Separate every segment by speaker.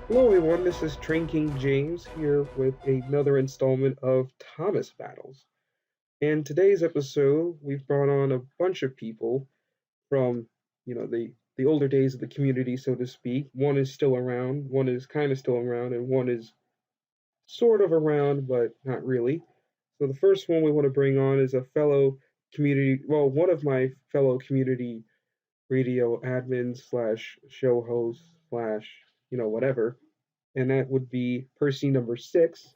Speaker 1: Hello everyone, this is TrainKing James here with another installment of Thomas Battles. In today's episode, we've brought on a bunch of people from, the older days of the community, so to speak. One is still around, one is kind of still around, and one is sort of around, but not really. So the first one we want to bring on is a fellow one of my fellow community radio admins slash show hosts slash, whatever, and that would be Percy number 6.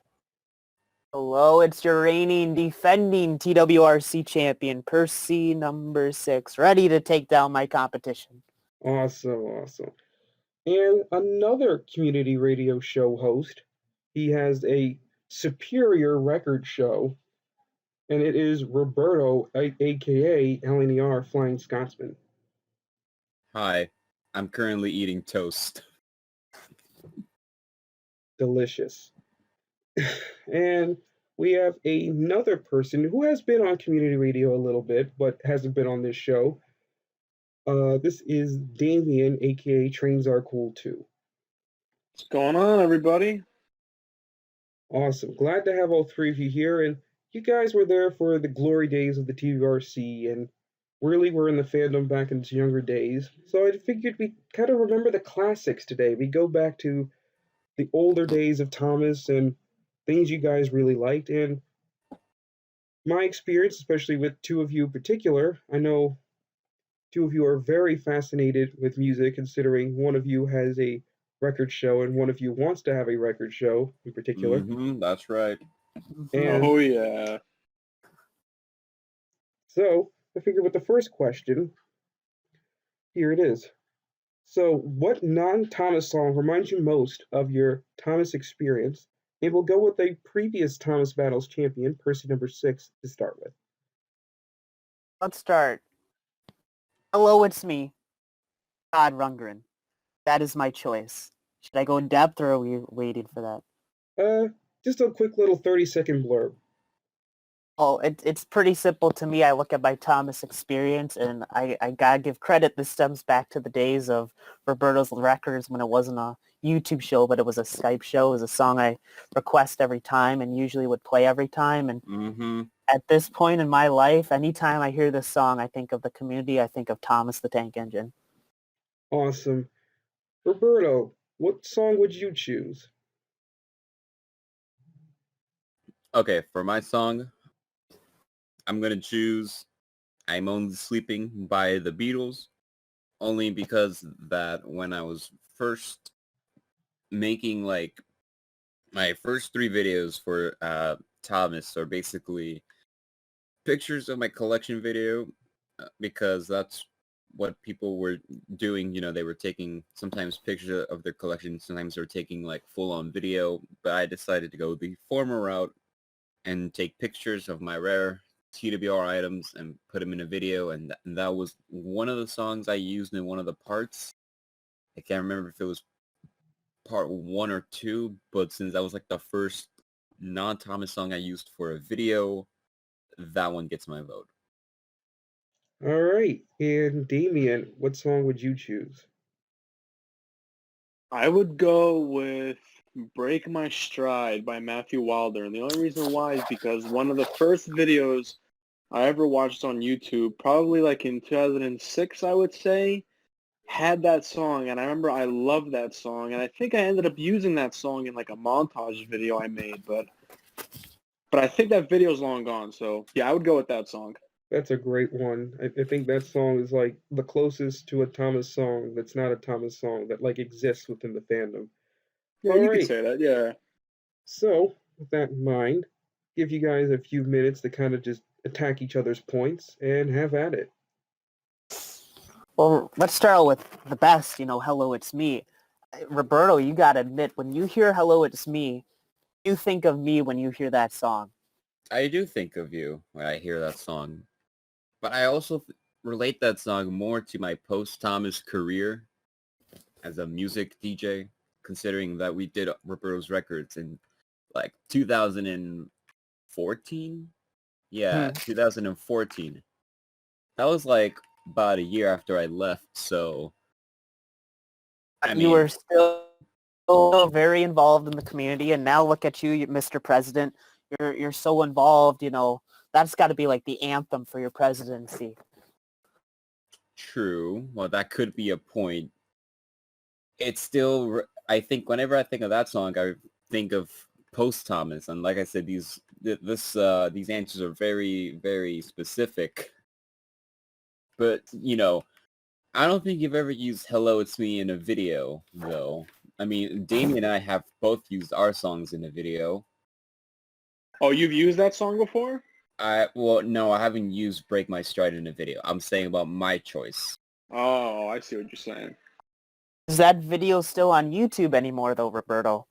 Speaker 2: Hello, it's your reigning, defending TWRC champion, Percy number 6, ready to take down my competition.
Speaker 1: Awesome, awesome. And another community radio show host. He has a superior record show, and it is Roberto, aka LNERFlyingScotsman.
Speaker 3: Hi, I'm currently eating toast.
Speaker 1: Delicious. And we have another person who has been on community radio a little bit, but hasn't been on this show. This is Damien, aka Trains Are Cool Too.
Speaker 4: What's going on, everybody?
Speaker 1: Awesome. Glad to have all three of you here. And you guys were there for the glory days of the TVRC and really were in the fandom back in its younger days. So I figured we kind of remember the classics today. We go back to the older days of Thomas and things you guys really liked. And my experience, especially with two of you in particular, I know two of you are very fascinated with music, considering one of you has a record show and one of you wants to have a record show in particular.
Speaker 3: That's right.
Speaker 1: And
Speaker 4: Oh, yeah.
Speaker 1: so I figured with the first question, here it is. So, what non-Thomas song reminds you most of your Thomas experience? And we'll go with a previous Thomas Battles champion, Percy number 6, to start with.
Speaker 2: Let's start. Hello, it's me, Todd Rundgren. That is my choice. Should I go in depth or are we waiting for that?
Speaker 1: Just a quick little 30-second blurb.
Speaker 2: Oh, it's pretty simple to me. I look at my Thomas experience, and I gotta give credit. This stems back to the days of Roberto's Records when it wasn't a YouTube show, but it was a Skype show. It was a song I request every time and usually would play every time. And at this point in my life, anytime I hear this song, I think of the community. I think of Thomas the Tank Engine.
Speaker 1: Awesome. Roberto, what song would you choose?
Speaker 3: Okay, for my song, I'm going to choose I'm Only Sleeping by the Beatles, only because that when I was first making like my first 3 videos for Thomas are basically pictures of my collection video, because that's what people were doing. You know, they were taking sometimes pictures of their collection, sometimes they were taking like full-on video, but I decided to go the former route and take pictures of my rare TWR items and put them in a video, and that was one of the songs I used in one of the parts. I can't remember if it was part 1 or 2, but since that was like the first non-Thomas song I used for a video, that one gets my vote.
Speaker 1: All right. And Damien, what song would you choose?
Speaker 4: I would go with Break My Stride by Matthew Wilder. And the only reason why is because one of the first videos I ever watched on YouTube, probably like in 2006, I would say, had that song. And I remember I loved that song. And I think I ended up using that song in like a montage video I made. But I think that video's long gone. So, yeah, I would go with that song.
Speaker 1: That's a great one. I think that song is like the closest to a Thomas song that's not a Thomas song that like exists within the fandom.
Speaker 4: Yeah,
Speaker 1: All
Speaker 4: you
Speaker 1: right.
Speaker 4: could say that, yeah.
Speaker 1: So, with that in mind, give you guys a few minutes to kind of just attack each other's points and have at it.
Speaker 2: Well, let's start with the best, Hello, It's Me. Roberto, you gotta admit, when you hear Hello, It's Me, you think of me when you hear that song.
Speaker 3: I do think of you when I hear that song, but I also relate that song more to my post-Thomas career as a music DJ, considering that we did Roberto's Records in like 2014. Yeah, 2014. That was like about a year after I left, so I
Speaker 2: You were still So very involved in the community, and now look at you, Mr. President. You're so involved. That's got to be like the anthem for your presidency.
Speaker 3: True. Well, that could be a point. It's still, I think, whenever I think of that song, I think of post Thomas, and like I said, these answers are very, very specific. But I don't think you've ever used "Hello, It's Me" in a video, though. I mean, Damien and I have both used our songs in a video.
Speaker 4: Oh, you've used that song before?
Speaker 3: No, I haven't used "Break My Stride" in a video. I'm saying about my choice.
Speaker 4: Oh, I see what you're saying.
Speaker 2: Is that video still on YouTube anymore, though, Roberto?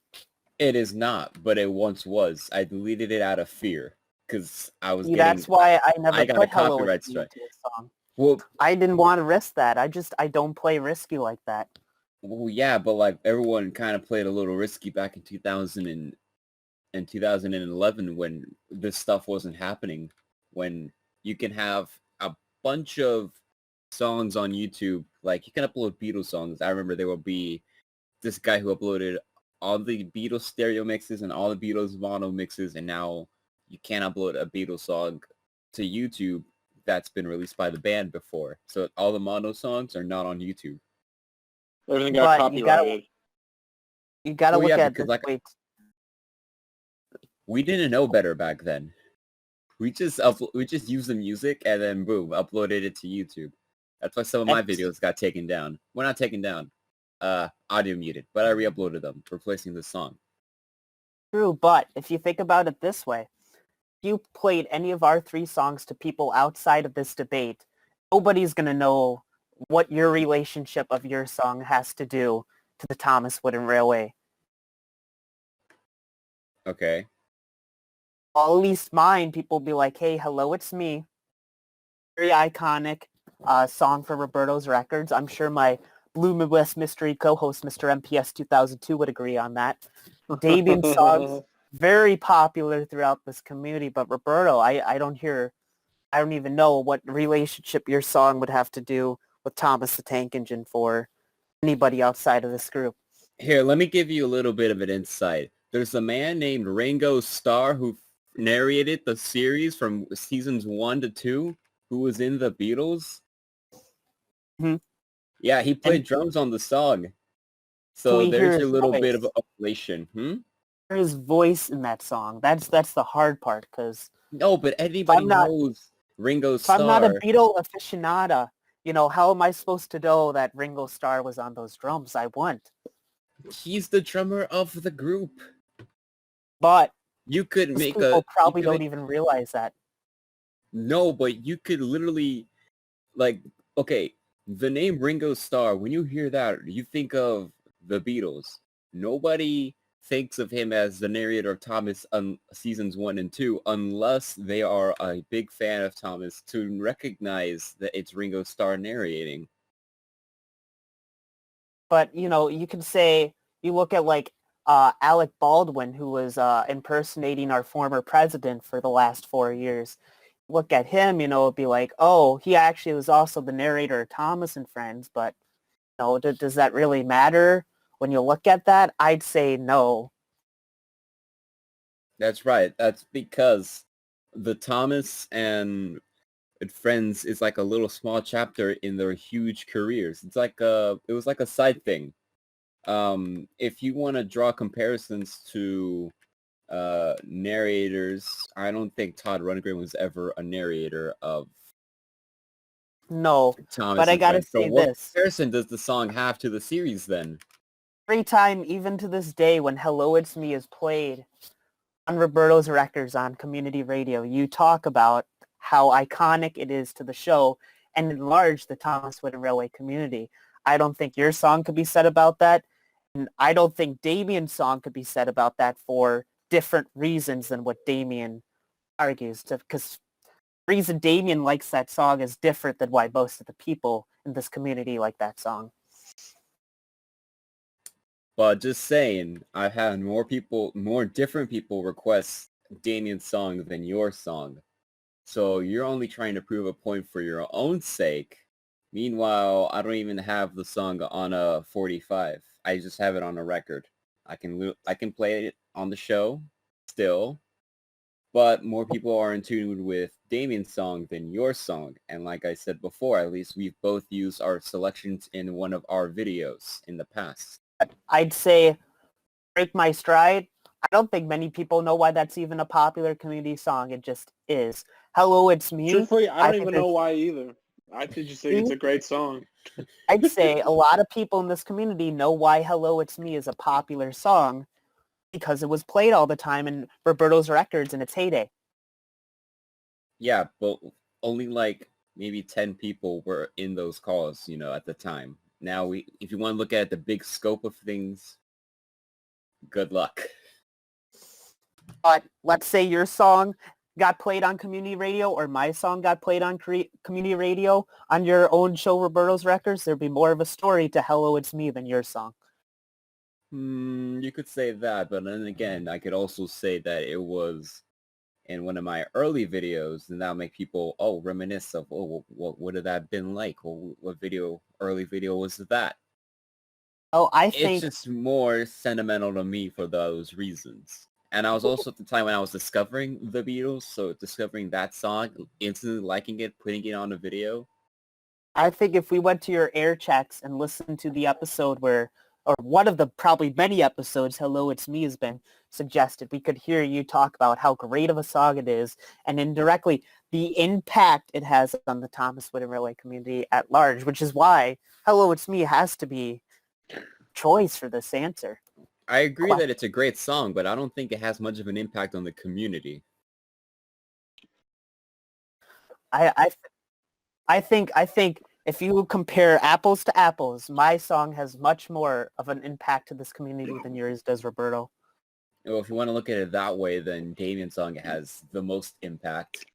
Speaker 3: It is not, but it once was. I deleted it out of fear because I was getting.
Speaker 2: That's why I never
Speaker 3: I got
Speaker 2: put
Speaker 3: a
Speaker 2: Hello
Speaker 3: copyright
Speaker 2: It's Me
Speaker 3: strike.
Speaker 2: into a song.
Speaker 3: Well,
Speaker 2: I didn't want to risk that. I don't play risky like that.
Speaker 3: well, yeah, but like everyone kind of played a little risky back in 2011 when this stuff wasn't happening. When you can have a bunch of songs on YouTube, like you can upload Beatles songs. I remember there will be this guy who uploaded all the Beatles stereo mixes and all the Beatles mono mixes, and now you can't upload a Beatles song to YouTube that's been released by the band before. So all the mono songs are not on YouTube.
Speaker 4: Everything got
Speaker 2: But
Speaker 4: copyrighted.
Speaker 2: You gotta
Speaker 3: Well,
Speaker 2: look
Speaker 3: yeah,
Speaker 2: at
Speaker 3: because
Speaker 2: this.
Speaker 3: like
Speaker 2: Wait,
Speaker 3: we didn't know better back then. We just used the music and then boom, uploaded it to YouTube. That's why some of my videos got taken down. Well, not taken down, audio muted, but I re-uploaded them, replacing the song.
Speaker 2: true, but if you think about it this way, if you played any of our 3 songs to people outside of this debate, nobody's gonna know what your relationship of your song has to do to the Thomas Wooden Railway.
Speaker 3: Okay.
Speaker 2: Well, at least mine, people will be like, hey, hello, it's me. Very iconic song for Roberto's Records. I'm sure my Blue Midwest Mystery co-host, Mr. MPS 2002, would agree on that. Damien's songs, very popular throughout this community, but Roberto, I don't even know what relationship your song would have to do with Thomas the Tank Engine for anybody outside of this group.
Speaker 3: Here, let me give you a little bit of an insight. There's a man named Ringo Starr who narrated the series from seasons 1 to 2, who was in the Beatles.
Speaker 2: Mm-hmm.
Speaker 3: Yeah, he played drums on the song. So there's your little bit of relation.
Speaker 2: Hear his voice in that song. That's the hard part, because
Speaker 3: no, but anybody knows Ringo Starr.
Speaker 2: If I'm not a Beatle aficionada, how am I supposed to know that Ringo Starr was on those drums? I won't.
Speaker 3: He's the drummer of the group.
Speaker 2: But
Speaker 3: you could make
Speaker 2: people probably don't even realize that.
Speaker 3: No, but you could literally, like, okay, the name Ringo Starr, when you hear that, you think of the Beatles. Nobody thinks of him as the narrator of Thomas seasons 1 and 2 unless they are a big fan of Thomas to recognize that it's Ringo Starr narrating.
Speaker 2: But, you can say, you look at like Alec Baldwin, who was impersonating our former president for the last 4 years. Look at him, it'd be like, oh, he actually was also the narrator of Thomas and Friends, but does that really matter? When you look at that, I'd say no.
Speaker 3: That's right. That's because the Thomas and Friends is like a little small chapter in their huge careers. It's like it was like a side thing. If you want to draw comparisons to narrators, I don't think Todd Rundgren was ever a narrator of
Speaker 2: Thomas. But I gotta say
Speaker 3: what
Speaker 2: this.
Speaker 3: What comparison does the song have to the series then?
Speaker 2: Every time, even to this day, when Hello It's Me is played on Roberto's Records on community radio, you talk about how iconic it is to the show and enlarge the Thomas Wooden Railway community. I don't think your song could be said about that. And I don't think Damien's song could be said about that for different reasons than what Damien argues. Because the reason Damien likes that song is different than why most of the people in this community like that song.
Speaker 3: But just saying, I've had more different people request Damien's song than your song. So you're only trying to prove a point for your own sake. Meanwhile, I don't even have the song on a 45. I just have it on a record. I can play it on the show still, but more people are in tune with Damien's song than your song. And like I said before, at least we've both used our selections in one of our videos in the past.
Speaker 2: I'd say Break My Stride. I don't think many people know why that's even a popular community song. It just is. Hello, It's Me.
Speaker 4: Truthfully, I don't
Speaker 2: think
Speaker 4: even know why either. I just think it's a great song.
Speaker 2: I'd say a lot of people in this community know why Hello, It's Me is a popular song because it was played all the time in Roberto's records in its heyday.
Speaker 3: Yeah, but only like maybe 10 people were in those calls, at the time. Now, if you want to look at the big scope of things, good luck.
Speaker 2: But let's say your song got played on community radio or my song got played on community radio on your own show, Roberto's Records, there'd be more of a story to Hello, It's Me than your song.
Speaker 3: You could say that, but then again, I could also say that it was in one of my early videos, and that'll make people, reminisce of, what would have that been like? What early video was that?
Speaker 2: Oh, I
Speaker 3: It's
Speaker 2: think
Speaker 3: just more sentimental to me for those reasons. And I was also at the time when I was discovering the Beatles, so discovering that song, instantly liking it, putting it on a video.
Speaker 2: I think if we went to your air checks and listened to the episode or one of the probably many episodes Hello, It's Me has been suggested, we could hear you talk about how great of a song it is and indirectly the impact it has on the Thomas Whitten Railway community at large, which is why Hello, It's Me has to be choice for this answer.
Speaker 3: I agree that it's a great song, but I don't think it has much of an impact on the community.
Speaker 2: I think if you compare apples to apples, my song has much more of an impact to this community than yours does, Roberto.
Speaker 3: Well, if you want to look at it that way, then Damien's song has the most impact.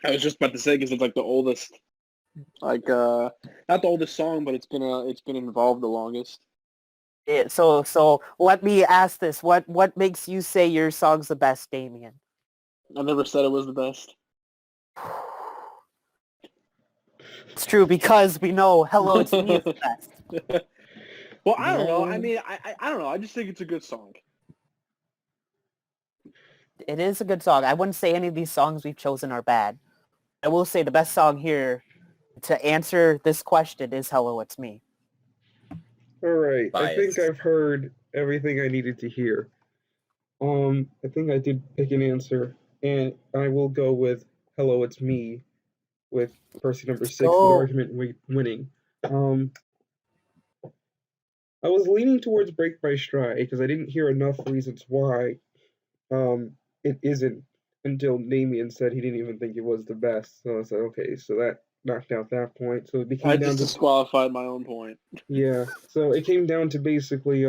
Speaker 4: I was just about to say because it's like the oldest, not the oldest song, but it's been involved the longest.
Speaker 2: Yeah, so let me ask this: what makes you say your song's the best, Damien?
Speaker 4: I never said it was the best.
Speaker 2: It's true because we know Hello, It's Me is the best.
Speaker 4: Well, I don't know. I mean, I don't know. I just think it's a good song.
Speaker 2: It is a good song. I wouldn't say any of these songs we've chosen are bad. I will say the best song here to answer this question is Hello, It's Me.
Speaker 1: All right.
Speaker 3: Bias.
Speaker 1: I think I've heard everything I needed to hear. I think I did pick an answer, and I will go with Hello, It's Me with person number 6, with argument winning. I was leaning towards Break My Stride because I didn't hear enough reasons why it isn't until Damien said he didn't even think it was the best. So I was like, okay, so that knocked out that point. So it became
Speaker 4: I
Speaker 1: down
Speaker 4: just
Speaker 1: to
Speaker 4: disqualified my own point.
Speaker 1: yeah. So it came down to basically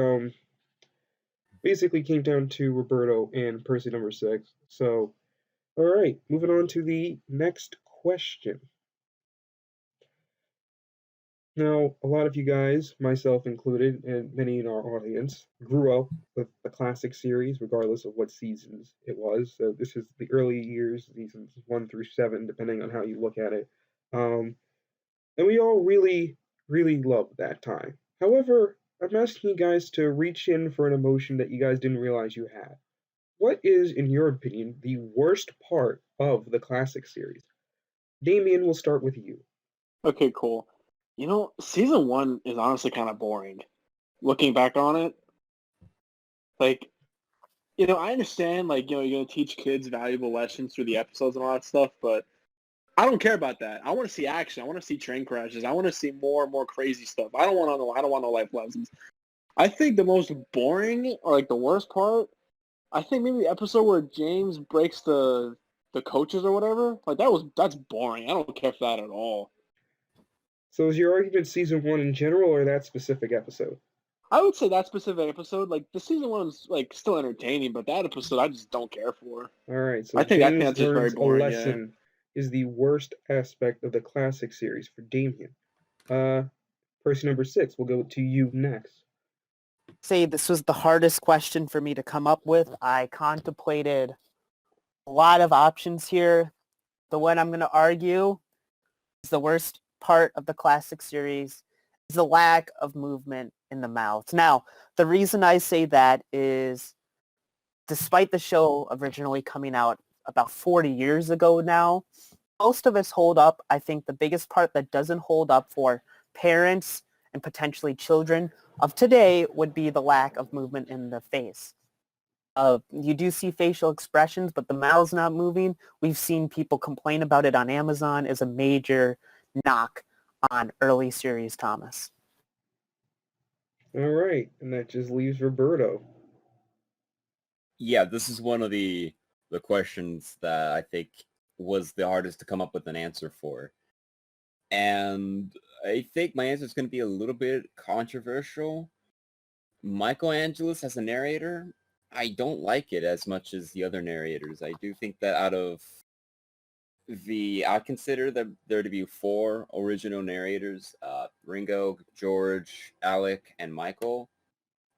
Speaker 1: came down to Roberto and person number 6. So all right, moving on to the next question. Now, a lot of you guys, myself included, and many in our audience, grew up with the classic series, regardless of what seasons it was. So this is the early years, seasons 1 through 7, depending on how you look at it. And we all really, really loved that time. However, I'm asking you guys to reach in for an emotion that you guys didn't realize you had. What is, in your opinion, the worst part of the classic series? Damien, we'll start with you.
Speaker 4: Okay, cool. Season 1 is honestly kind of boring. Looking back on it, like, I understand, like, you're going to teach kids valuable lessons through the episodes and all that stuff, but I don't care about that. I want to see action. I want to see train crashes. I want to see more and more crazy stuff. I don't want no life lessons. I think the most boring, or like the worst part, I think maybe the episode where James breaks the coaches or whatever. Like that's boring. I don't care for that at all.
Speaker 1: So is your argument season 1 in general or that specific episode?
Speaker 4: I would say that specific episode, like the season 1's like still entertaining, but that episode I just don't care for.
Speaker 1: All right, so
Speaker 4: I think
Speaker 1: James
Speaker 4: that's just very
Speaker 1: learns
Speaker 4: boring.
Speaker 1: a lesson is the worst aspect of the classic series for Damien. Person number 6, we'll go to you next.
Speaker 2: Say this was the hardest question for me to come up with. I contemplated a lot of options here. The one I'm going to argue is the worst part of the classic series is the lack of movement in the mouths. Now, the reason I say that is despite the show originally coming out about 40 years ago now, most of us hold up. I think the biggest part that doesn't hold up for parents and potentially children of today would be the lack of movement in the face. You do see facial expressions, but the mouth's not moving. We've seen people complain about it on Amazon as a major knock on early series Thomas.
Speaker 1: All right, and that just leaves Roberto.
Speaker 3: Yeah, this is one of the questions that I think was the hardest to come up with an answer for. And I think my answer is going to be a little bit controversial. Michelangelo as a narrator, I don't like it as much as the other narrators. I do think that out of I consider there to be 4 original narrators, Ringo, George, Alec, and Michael.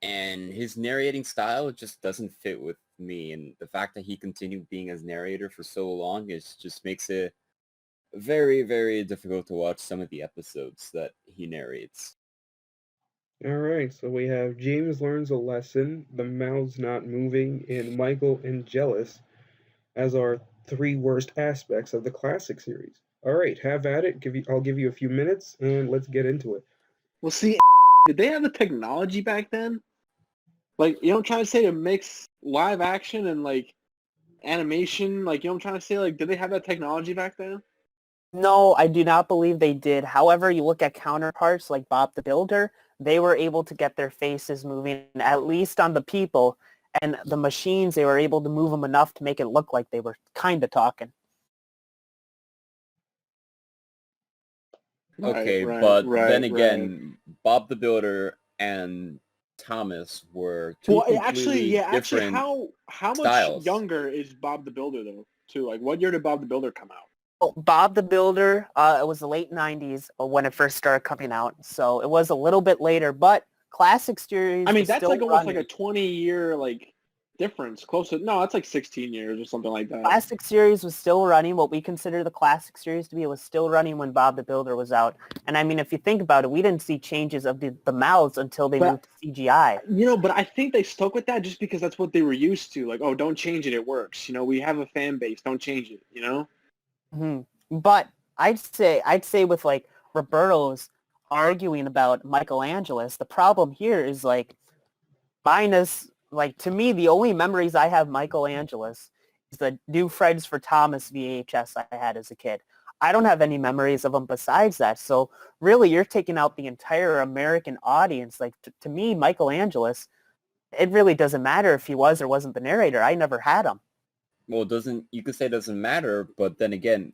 Speaker 3: And his narrating style just doesn't fit with me. And the fact that he continued being as narrator for so long just makes it very, very difficult to watch some of the episodes that he narrates.
Speaker 1: All right, so we have James learns a lesson, the mouth's not moving, and Michael and jealous as our 3 worst aspects of the classic series. All right, have at it. I'll give you a few minutes, and let's get into it.
Speaker 4: Well, see, did they have the technology back then? Like, you know what I'm trying to say, to mix live action and, like, animation? Like, you know what I'm trying to say? Like, did they have that technology back then?
Speaker 2: No, I do not believe they did. However, you look at counterparts like Bob the Builder, they were able to get their faces moving, at least on the people, and the machines, they were able to move them enough to make it look like they were kind of talking.
Speaker 3: Okay,
Speaker 4: Right,
Speaker 3: but
Speaker 4: right,
Speaker 3: then
Speaker 4: right.
Speaker 3: again, Bob the Builder and Thomas were 2
Speaker 4: Well,
Speaker 3: completely different
Speaker 4: how much
Speaker 3: styles.
Speaker 4: younger is Bob the Builder, though, too? Like, what year did Bob the Builder come out?
Speaker 2: Well, Bob the Builder, it was the late 90s when it first started coming out, so it was a little bit later, but classic series
Speaker 4: I mean,
Speaker 2: was
Speaker 4: that's
Speaker 2: still
Speaker 4: like almost
Speaker 2: running.
Speaker 4: like a 20-year, like, difference. Close to, no, that's like 16 years or something like that.
Speaker 2: Classic series was still running. What we consider the classic series to be, it was still running when Bob the Builder was out. And I mean, if you think about it, we didn't see changes of the mouths until they moved to CGI.
Speaker 4: You know, but I think they stuck with that just because that's what they were used to. Like, oh, don't change it, it works. You know, we have a fan base, don't change it, you know?
Speaker 2: Mm-hmm. But I'd say with like Roberto's arguing about Michelangelo's, the problem here is like minus, like, to me, the only memories I have Michelangelo's is the New Friends for Thomas VHS I had as a kid. I don't have any memories of him besides that. So really, you're taking out the entire American audience. Like, to me, Michelangelo's, it really doesn't matter if he was or wasn't the narrator. I never had him.
Speaker 3: Well, you could say it doesn't matter, but then again,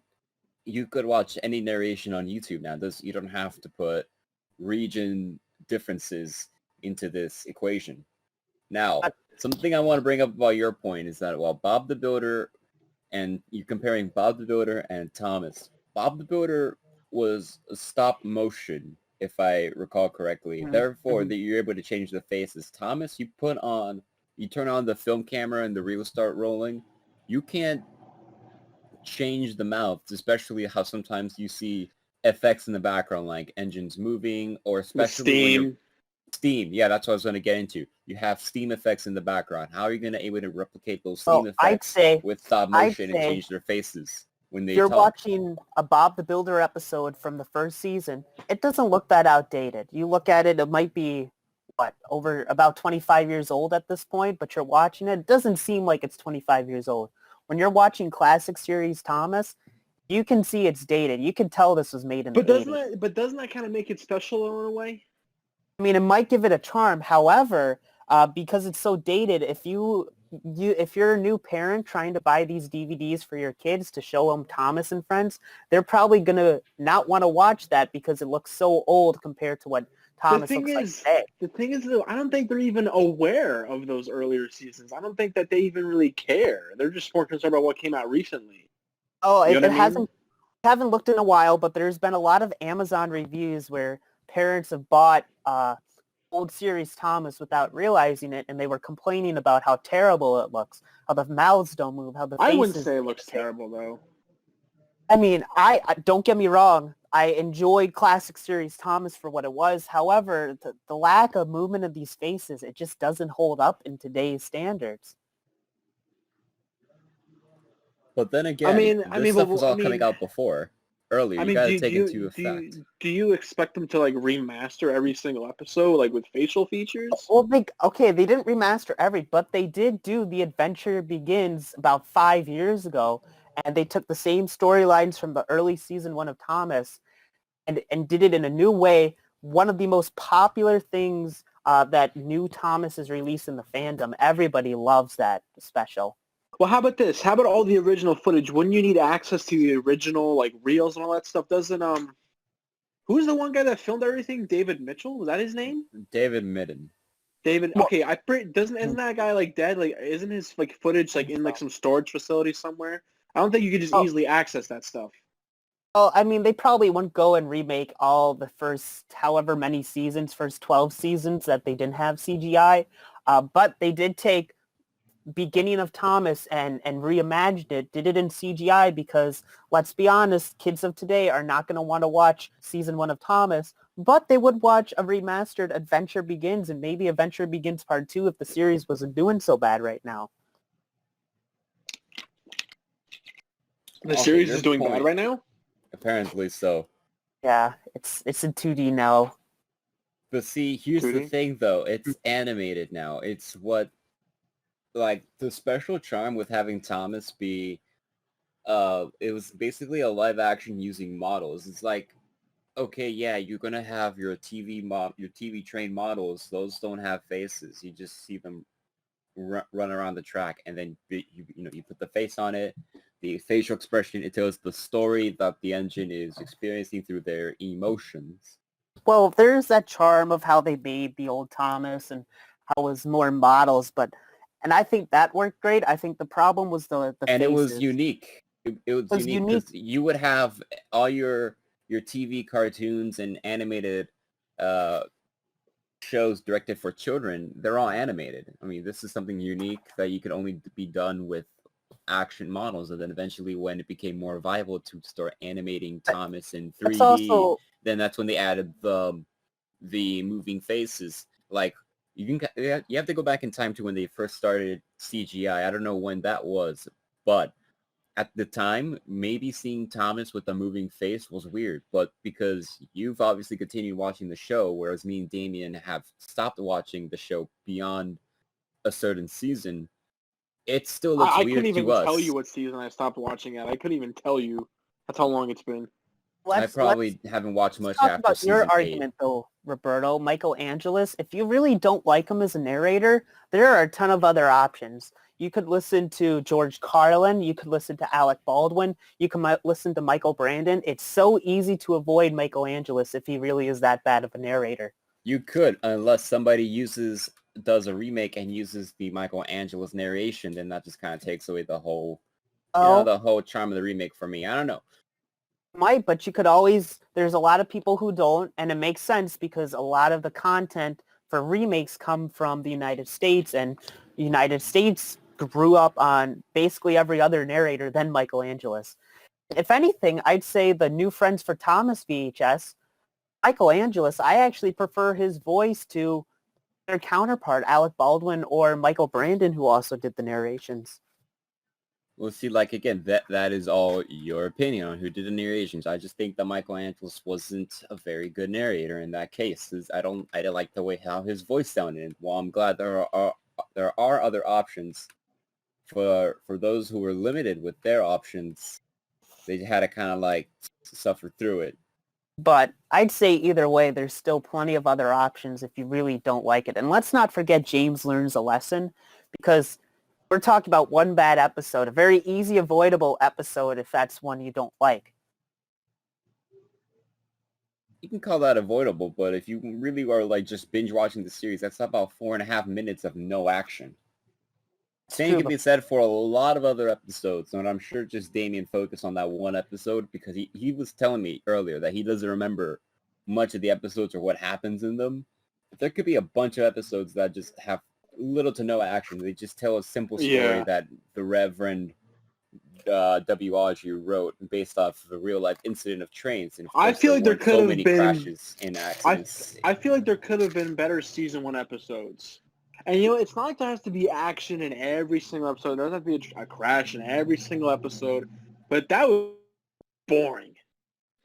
Speaker 3: you could watch any narration on YouTube now. You don't have to put region differences into this equation. Now, something I want to bring up about your point is that while Bob the Builder, and you're comparing Bob the Builder and Thomas, Bob the Builder was a stop motion, if I recall correctly.
Speaker 2: Mm-hmm.
Speaker 3: Therefore, that you're able to change the faces. Thomas, you turn on the film camera and the reels start rolling. You can't change the mouths, especially how sometimes you see effects in the background, like engines moving, or especially when steam. Yeah, that's what I was going to get into. You have steam effects in the background. How are you going to able to replicate those steam effects with stop motion and change their faces when they
Speaker 2: talk? If you're watching a Bob the Builder episode from the first season, it doesn't look that outdated. You look at it, it might be, over about 25 years old at this point, but you're watching it, it doesn't seem like it's 25 years old. When you're watching classic series Thomas, you can see it's dated. You can tell this was made in the 80s.
Speaker 4: But doesn't that kind of make it special in a way?
Speaker 2: I mean, it might give it a charm. However, because it's so dated, if you're a new parent trying to buy these DVDs for your kids to show them Thomas and Friends, they're probably going to not want to watch that because it looks so old compared to what Thomas looks like today.
Speaker 4: The thing is, though, I don't think they're even aware of those earlier seasons. I don't think that they even really care. They're just more concerned about what came out recently.
Speaker 2: Oh, it hasn't. I haven't looked in a while, but there's been a lot of Amazon reviews where parents have bought old series Thomas without realizing it, and they were complaining about how terrible it looks, how the mouths don't move, how the faces...
Speaker 4: I wouldn't say it looks terrible, though.
Speaker 2: I mean, I don't get me wrong. I enjoyed classic series Thomas for what it was. However, the lack of movement of these faces, it just doesn't hold up in today's standards.
Speaker 3: But then again, this stuff was all coming
Speaker 4: mean,
Speaker 3: out before, earlier.
Speaker 4: I
Speaker 3: You
Speaker 4: mean,
Speaker 3: got
Speaker 4: do
Speaker 3: to
Speaker 4: you,
Speaker 3: take
Speaker 4: do
Speaker 3: into
Speaker 4: you, do
Speaker 3: effect.
Speaker 4: you, do you expect them to like remaster every single episode, like with facial features?
Speaker 2: Well, they didn't remaster every, but they did do The Adventure Begins about 5 years ago, and they took the same storylines from the early season 1 of Thomas and did it in a new way. One of the most popular things that new Thomas is released in the fandom. Everybody loves that special.
Speaker 4: Well, how about this? How about all the original footage? Wouldn't you need access to the original like reels and all that stuff? Doesn't who's the one guy that filmed everything? David Mitchell? Was that his name?
Speaker 3: David Midden.
Speaker 4: David.
Speaker 2: Well-
Speaker 4: Okay, isn't that guy like dead? Like, isn't his like footage like in like some storage facility somewhere? I don't think you could just easily access that stuff.
Speaker 2: Well, I mean, they probably wouldn't go and remake all the first however many seasons, first 12 seasons that they didn't have CGI. But they did take beginning of Thomas and reimagined it, did it in CGI because, let's be honest, kids of today are not going to want to watch season 1 of Thomas, but they would watch a remastered Adventure Begins and maybe Adventure Begins Part 2 if the series wasn't doing so bad right now.
Speaker 4: The
Speaker 3: Okay,
Speaker 4: series
Speaker 3: your
Speaker 4: is doing bad
Speaker 3: point.
Speaker 4: right now?
Speaker 3: Apparently so.
Speaker 2: Yeah, it's in 2D now.
Speaker 3: But see, here's the
Speaker 4: 2D?
Speaker 3: thing though. It's animated now. It's what, like, the special charm with having Thomas be, it was basically a live action using models. It's like, okay, yeah, you're gonna have your TV trained models. Those don't have faces. You just see them run around the track, and then you put the face on it, the facial expression. It tells the story that the engine is experiencing through their emotions.
Speaker 2: Well, there's that charm of how they made the old Thomas and how it was more models, and I think that worked great. I think the problem was the
Speaker 3: And
Speaker 2: faces.
Speaker 3: it was unique. It was unique because you would have all your TV cartoons and animated shows directed for children. They're all animated. I mean, this is something unique that you could only be done with action models. And then eventually when it became more viable to start animating Thomas in 3D, then that's when they added the moving faces. Like, you have to go back in time to when they first started CGI. I don't know when that was, but at the time, maybe seeing Thomas with a moving face was weird, but because you've obviously continued watching the show, whereas me and Damien have stopped watching the show beyond a certain season, it still looks
Speaker 4: I
Speaker 3: weird
Speaker 4: couldn't even
Speaker 3: to us.
Speaker 4: tell you what season I stopped watching it. I couldn't even tell you. That's how long it's been.
Speaker 3: I probably haven't watched much
Speaker 2: talk
Speaker 3: after
Speaker 2: about
Speaker 3: season
Speaker 2: your
Speaker 3: 8.
Speaker 2: argument, though, Roberto. Michelangelo, if you really don't like him as a narrator, there are a ton of other options. You could listen to George Carlin. You could listen to Alec Baldwin. You can listen to Michael Brandon. It's so easy to avoid Michelangelo if he really is that bad of a narrator.
Speaker 3: You could, unless somebody does a remake and uses the Michelangelo's narration, then that just kind of takes away the whole, the whole charm of the remake for me. I don't know.
Speaker 2: Might, but you could always, there's a lot of people who don't, and it makes sense because a lot of the content for remakes come from the United States, and the United States grew up on basically every other narrator than Michelangelo. If anything, I'd say the New Friends for Thomas VHS, Michelangelo, I actually prefer his voice to their counterpart, Alec Baldwin or Michael Brandon, who also did the narrations.
Speaker 3: Well, see, like, again, that is all your opinion on who did the narrations. I just think that Michelangelo wasn't a very good narrator in that case. I didn't like the way how his voice sounded. Well, I'm glad there are other options for those who were limited with their options. They had to kind of like suffer through it.
Speaker 2: But I'd say either way, there's still plenty of other options if you really don't like it. And let's not forget James learns a lesson, because we're talking about one bad episode, a very easy, avoidable episode if that's one you don't like.
Speaker 3: You can call that avoidable, but if you really are like just binge watching the series, that's about 4.5 minutes of no action. Same can be said for a lot of other episodes, and I'm sure just Damien focused on that one episode because he was telling me earlier that he doesn't remember much of the episodes or what happens in them. There could be a bunch of episodes that just have little to no action. They just tell a simple story that the Reverend Wology wrote based off of a real life incident of trains. And of
Speaker 4: I
Speaker 3: course,
Speaker 4: feel like there
Speaker 3: weren't
Speaker 4: could
Speaker 3: so
Speaker 4: have
Speaker 3: many
Speaker 4: been
Speaker 3: crashes and accidents.
Speaker 4: I feel like there could have been better season 1 episodes. And it's not like there has to be action in every single episode. There doesn't have to be a crash in every single episode. But that was boring.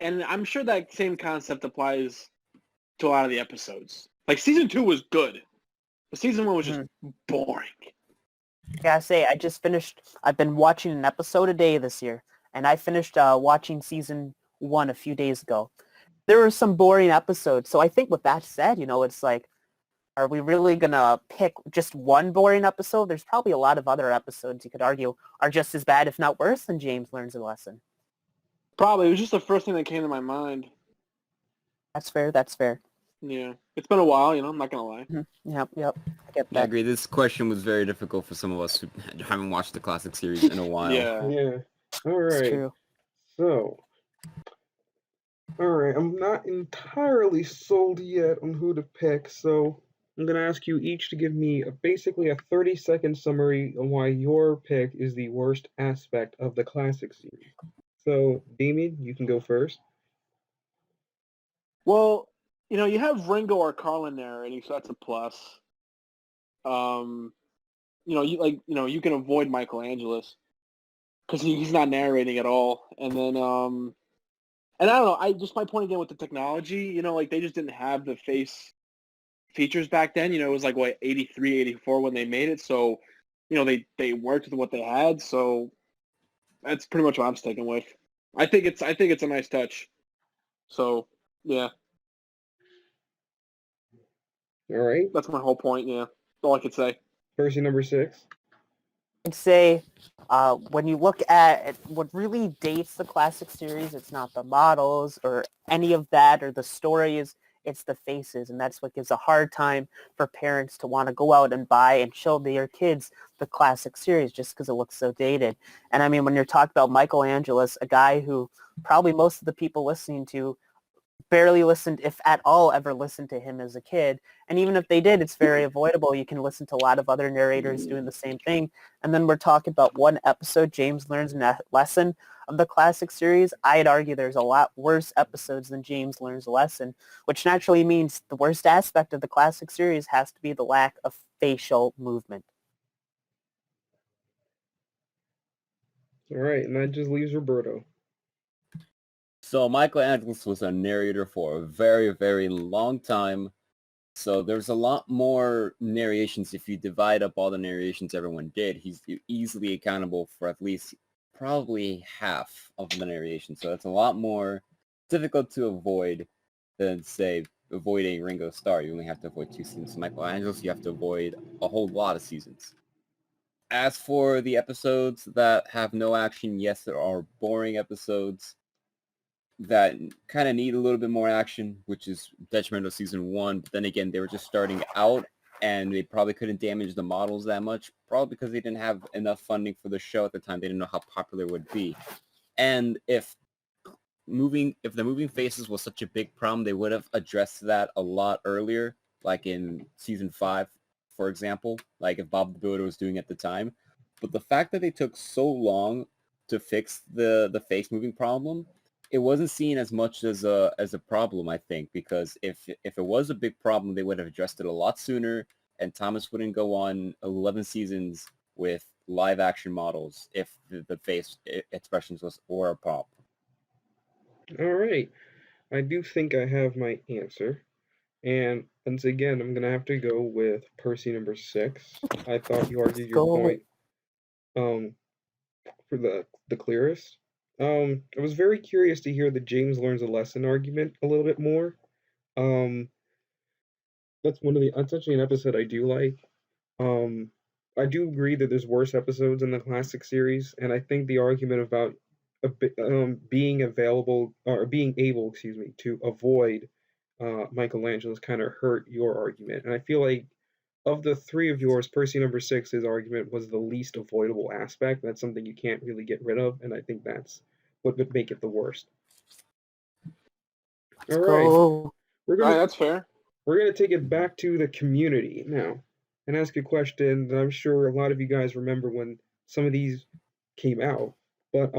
Speaker 4: And I'm sure that same concept applies to a lot of the episodes. Like season 2 was good, but season 1 was just boring.
Speaker 2: I gotta say, I've been watching an episode a day this year, and I finished watching season 1 a few days ago. There were some boring episodes, so I think with that said, it's like, are we really gonna pick just one boring episode? There's probably a lot of other episodes you could argue are just as bad, if not worse, than James Learns a Lesson.
Speaker 4: Probably. It was just the first thing that came to my mind.
Speaker 2: That's fair.
Speaker 4: Yeah. It's been a while, I'm not going to lie.
Speaker 2: Yep, I get
Speaker 3: Yeah, I
Speaker 2: that.
Speaker 3: agree. This question was very difficult for some of us who haven't watched the classic series in a while.
Speaker 4: Yeah.
Speaker 1: All
Speaker 2: It's
Speaker 1: right.
Speaker 2: true.
Speaker 1: So, all right, I'm not entirely sold yet on who to pick, so I'm going to ask you each to give me basically a 30-second summary on why your pick is the worst aspect of the classic series. So, Damien, you can go first.
Speaker 4: Well, you have Ringo or Carlin narrating, so that's a plus. You can avoid Michelangelo because he's not narrating at all. And then, and I don't know, my point again with the technology, they just didn't have the face features back then. It was like, 83, 84 when they made it. So, they worked with what they had. So that's pretty much what I'm sticking with. I think it's a nice touch. So, yeah.
Speaker 1: All right.
Speaker 4: That's my whole point, yeah. That's all I could say.
Speaker 1: Percy number 6.
Speaker 2: I'd say when you look at it, what really dates the classic series, it's not the models or any of that or the stories, it's the faces. And that's what gives a hard time for parents to want to go out and buy and show their kids the classic series just because it looks so dated. And I mean, when you're talking about Michelangelo, a guy who probably most of the people listening to barely listened, if at all, ever listened to him as a kid. And even if they did, it's very avoidable. You can listen to a lot of other narrators doing the same thing. And then we're talking about one episode, James Learns a Lesson of the classic series. I'd argue there's a lot worse episodes than James Learns a Lesson, which naturally means the worst aspect of the classic series has to be the lack of facial movement.
Speaker 1: All right, and that just leaves Roberto.
Speaker 3: So Michelangelo was a narrator for a very, very long time. So there's a lot more narrations. If you divide up all the narrations everyone did, he's easily accountable for at least probably half of the narration. So it's a lot more difficult to avoid than, say, avoiding Ringo Starr. You only have to avoid 2 seasons. Michelangelo, you have to avoid a whole lot of seasons. As for the episodes that have no action, yes, there are boring episodes that kind of need a little bit more action, which is detrimental to season 1. But then again, they were just starting out and they probably couldn't damage the models that much, probably because they didn't have enough funding for the show at the time. They didn't know how popular it would be. And if the moving faces was such a big problem, they would have addressed that a lot earlier, like in season 5, for example, like if Bob the Builder was doing at the time. But the fact that they took so long to fix the face moving problem, it wasn't seen as much as a problem, I think, because if it was a big problem, they would have addressed it a lot sooner, and Thomas wouldn't go on 11 seasons with live action models if the face expressions were a problem.
Speaker 1: All right, I do think I have my answer. And once again, I'm going to have to go with Percy number 6. I thought you argued your point for the clearest. I was very curious to hear the James Learns a Lesson argument a little bit more. That's actually an episode I do like. I do agree that there's worse episodes in the classic series, and I think the argument about being available or being able, to avoid Michelangelo's kind of hurt your argument. And I feel like of the 3 of yours, Percy number 6's argument was the least avoidable aspect. That's something you can't really get rid of, and I think that's what would make it the worst. All right,
Speaker 4: That's fair.
Speaker 1: We're gonna take it back to the community now and ask a question that I'm sure a lot of you guys remember when some of these came out. But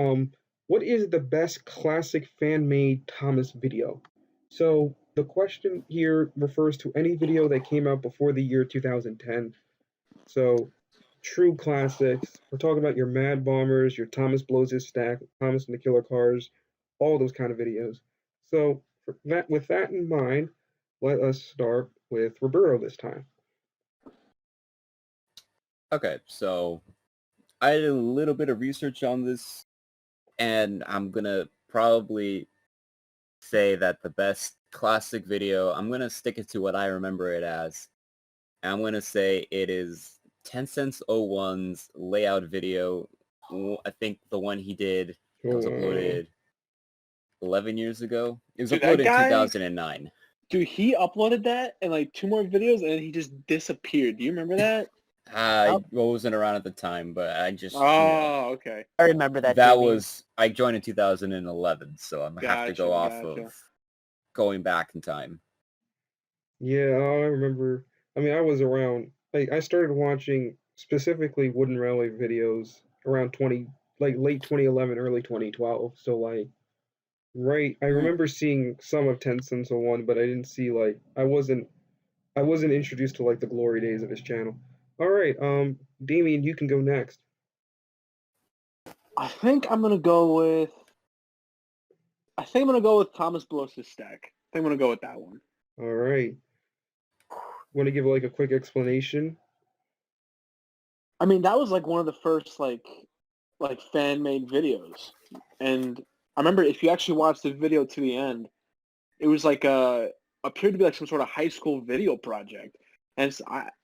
Speaker 1: what is the best classic fan-made Thomas video? So the question here refers to any video that came out before the year 2010. So true classics. We're talking about your Mad Bombers, your Thomas Blows His Stack, Thomas and the Killer Cars, all those kind of videos. So with that in mind, let us start with Roberto this time.
Speaker 3: Okay, so I did a little bit of research on this, and I'm gonna probably say that the best classic video, I'm gonna stick it to what I remember it as. And I'm gonna say it is Tencent's 01's layout video. I think the one he did that was uploaded 11 years ago. It was uploaded in 2009.
Speaker 4: Dude, he uploaded that and like 2 more videos and he just disappeared. Do you remember that?
Speaker 3: I wasn't around at the time, but I just...
Speaker 4: Oh, okay.
Speaker 2: I remember that.
Speaker 3: That was... I joined in 2011, so I'm going to have to go off
Speaker 4: gotcha.
Speaker 3: of going back in time.
Speaker 1: Yeah, I remember. I mean, I was around. Like, I started watching specifically wooden railway videos around late 2011, early 2012. So like, right. I remember seeing some of Tencent's 01, but I didn't see like I wasn't introduced to like the glory days of his channel. All right, Damien, you can go next.
Speaker 4: I think I'm gonna go with Thomas Blows His Stack. I think I'm gonna go with that one.
Speaker 1: All right. Want to give like a quick explanation?
Speaker 4: I mean, that was like one of the first like fan-made videos, and I remember if you actually watched the video to the end, it was like appeared to be like some sort of high school video project. And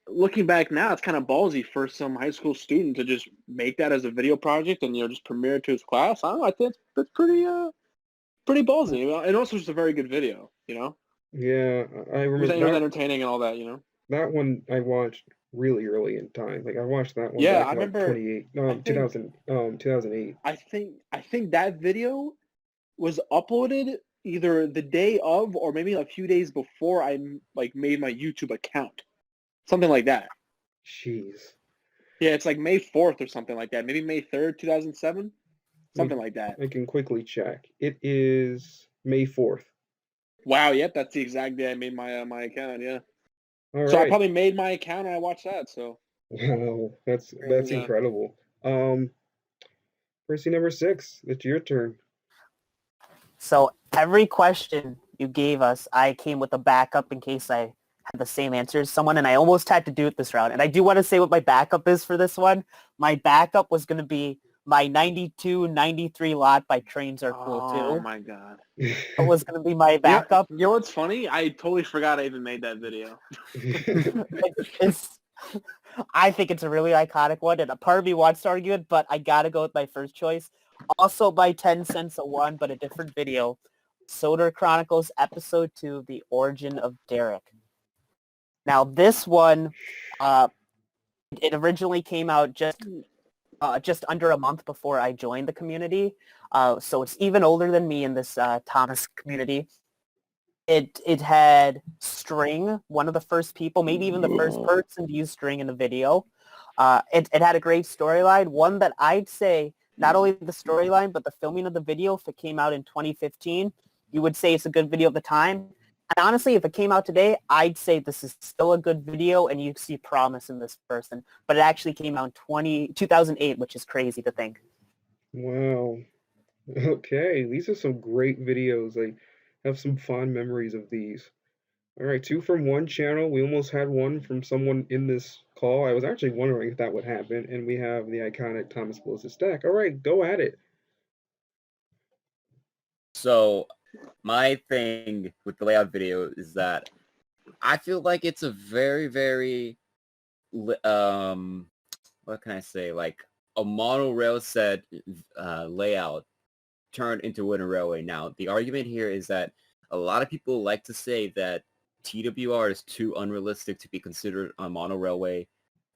Speaker 4: looking back now, it's kind of ballsy for some high school student to just make that as a video project and just premiere it to his class. I don't know. I think that's pretty ballsy. And also, just a very good video.
Speaker 1: Yeah, I remember.
Speaker 4: It was entertaining and all that.
Speaker 1: That one I watched really early in time. Like I watched that one.
Speaker 4: Yeah,
Speaker 1: back
Speaker 4: I remember.
Speaker 1: 2008.
Speaker 4: I think that video was uploaded either the day of or maybe a few days before I made my YouTube account. Something like that.
Speaker 1: Jeez.
Speaker 4: Yeah, it's like May 4th or something like that. Maybe May 3rd, 2007. Something like that.
Speaker 1: I can quickly check. It is May 4th.
Speaker 4: Wow, yep, that's the exact day I made my my account, yeah.
Speaker 1: All
Speaker 4: so
Speaker 1: right.
Speaker 4: I probably made my account and I watched that, so.
Speaker 1: Wow, that's incredible. Percy number 6, it's your turn.
Speaker 2: So every question you gave us, I came with a backup in case I had the same answer as someone, and I almost had to do it this round. And I do want to say what my backup is for this one. My backup was going to be my 92-93 lot by Trains Are Cool Too.
Speaker 4: Oh my god.
Speaker 2: It was going to be my backup.
Speaker 4: You know what's funny? I totally forgot I even made that video.
Speaker 2: I think it's a really iconic one, and a part of me wants to argue it, but I got to go with my first choice. Also by 10 cents a one, but a different video. Soder Chronicles Episode 2, The Origin of Derek. Now, this one, it originally came out just under a month before I joined the community, so it's even older than me in this Thomas community. It had String, one of the first people, maybe even the first person to use String in the video. It had a great storyline, one that I'd say, not only the storyline, but the filming of the video, if it came out in 2015, you would say it's a good video at the time. And honestly, if it came out today, I'd say this is still a good video and you see promise in this person. But it actually came out in 2008, which is crazy to think.
Speaker 1: Wow. Okay, these are some great videos. I have some fond memories of these. All right, 2 from one channel. We almost had one from someone in this call. I was actually wondering if that would happen. And we have the iconic Thomas Blows His Stack. All right, go at it.
Speaker 3: So my thing with the layout video is that I feel like it's a very, very, what can I say, like a monorail set layout turned into wooden railway. Now, the argument here is that a lot of people like to say that TWR is too unrealistic to be considered a mono railway,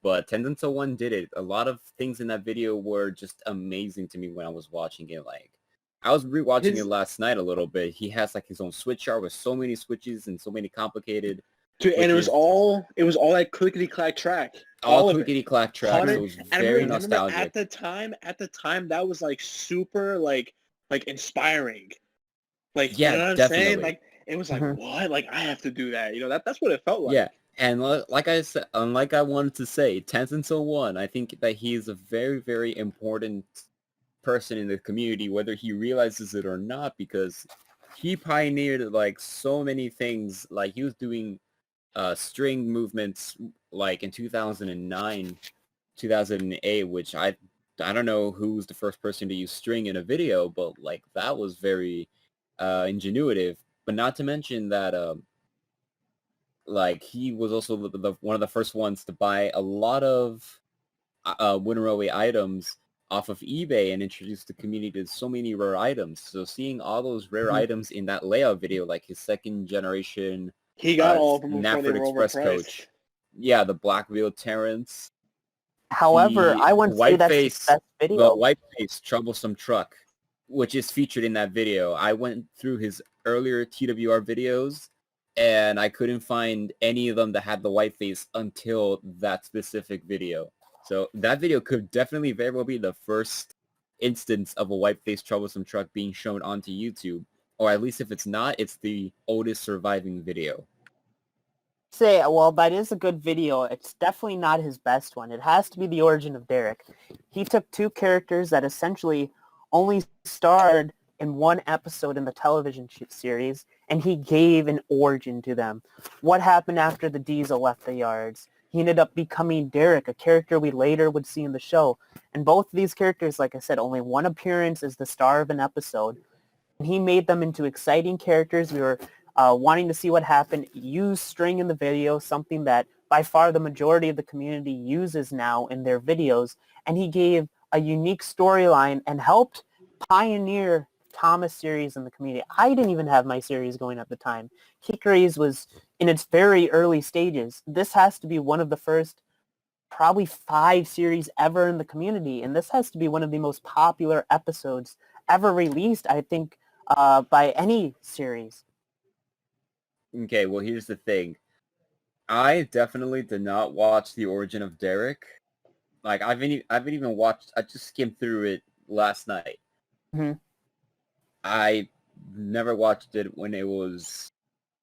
Speaker 3: but Tencent's 01 did it. A lot of things in that video were just amazing to me when I was watching it. Like, I was rewatching it last night a little bit. He has like his own switch chart with so many switches and so many complicated
Speaker 4: Dude, and
Speaker 3: which
Speaker 4: it was
Speaker 3: is
Speaker 4: all that clickety clack track.
Speaker 3: all
Speaker 4: All of it.
Speaker 3: clickety-clack tracks. It was
Speaker 4: And
Speaker 3: very
Speaker 4: remember
Speaker 3: nostalgic.
Speaker 4: at the time that was like super like inspiring. Like, you
Speaker 3: Yeah,
Speaker 4: know what I'm saying?
Speaker 3: definitely.
Speaker 4: Like, it was like,
Speaker 2: Mhm.
Speaker 4: what? Like, I have to do that. You know, that's what it felt like.
Speaker 3: Yeah, and like I said, like I wanted to say, Tenzin 1, I think that he is a very, very important person in the community, whether he realizes it or not, because he pioneered like so many things. Like he was doing string movements like in 2009, 2008, which I don't know who was the first person to use string in a video, but like that was very ingenuitive. But not to mention that like he was also one of the first ones to buy a lot of Winneroway items off of eBay and introduce the community to so many rare items. So seeing all those rare items in that layout video, like his second generation
Speaker 4: He got all of them before they
Speaker 3: Nafford
Speaker 4: were
Speaker 3: Express
Speaker 4: overpriced.
Speaker 3: coach, yeah, the Black Wheel Terrence,
Speaker 2: However, I wouldn't say that's his best
Speaker 3: the
Speaker 2: video.
Speaker 3: white-face troublesome truck, which is featured in that video. I went through his earlier TWR videos, and I couldn't find any of them that had the whiteface until that specific video. So that video could definitely very well be the first instance of a whiteface troublesome truck being shown onto YouTube. Or at least if it's not, it's the oldest surviving video.
Speaker 2: Say, well, that is a good video. It's definitely not his best one. It has to be The Origin of Derek. He took two characters that essentially only starred in one episode in the television series, and he gave an origin to them. What happened after the Diesel left the yards? He ended up becoming Derek, a character we later would see in the show. And both of these characters, like I said, only one appearance as the star of an episode. And he made them into exciting characters. We were wanting to see what happened. Use string in the video, something that by far the majority of the community uses now in their videos. And he gave a unique storyline and helped pioneer Thomas series in the community. I didn't even have my series going at the time. Kikari's was in its very early stages. This has to be one of the first probably 5 series ever in the community. And this has to be one of the most popular episodes ever released, I think, by any series.
Speaker 3: Okay, well, here's the thing. I definitely did not watch The Origin of Derek. Like, I haven't even watched, I just skimmed through it last night.
Speaker 2: Mm-hmm.
Speaker 3: I never watched it when it was,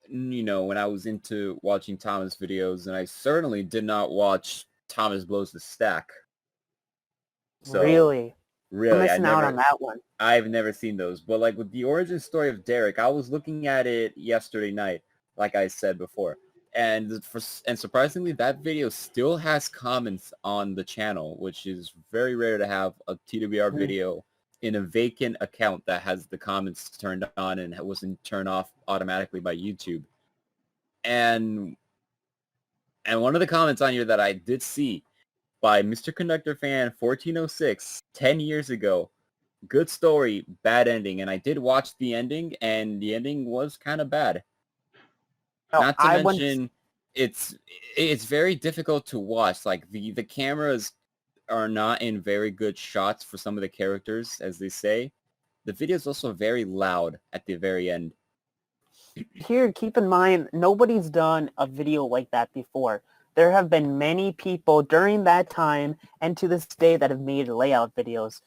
Speaker 3: when I was into watching Thomas videos, and I certainly did not watch Thomas Blows the Stack. So,
Speaker 2: Really? You're
Speaker 3: really,
Speaker 2: missing out on that one.
Speaker 3: I've never seen those. But like with the origin story of Derek, I was looking at it yesterday night, like I said before. And surprisingly, that video still has comments on the channel, which is very rare to have a TWR video in a vacant account that has the comments turned on and wasn't turned off automatically by YouTube. And one of the comments on here that I did see by Mr. Conductor Fan 1406 10 years ago, good story, bad ending. And I did watch the ending, and the ending was kind of bad.
Speaker 2: No,
Speaker 3: Not to mention, it's very difficult to watch. Like the cameras are not in very good shots for some of the characters, as they say. The video is also very loud at the very end.
Speaker 2: Here, keep in mind, nobody's done a video like that before. There have been many people during that time and to this day that have made layout videos.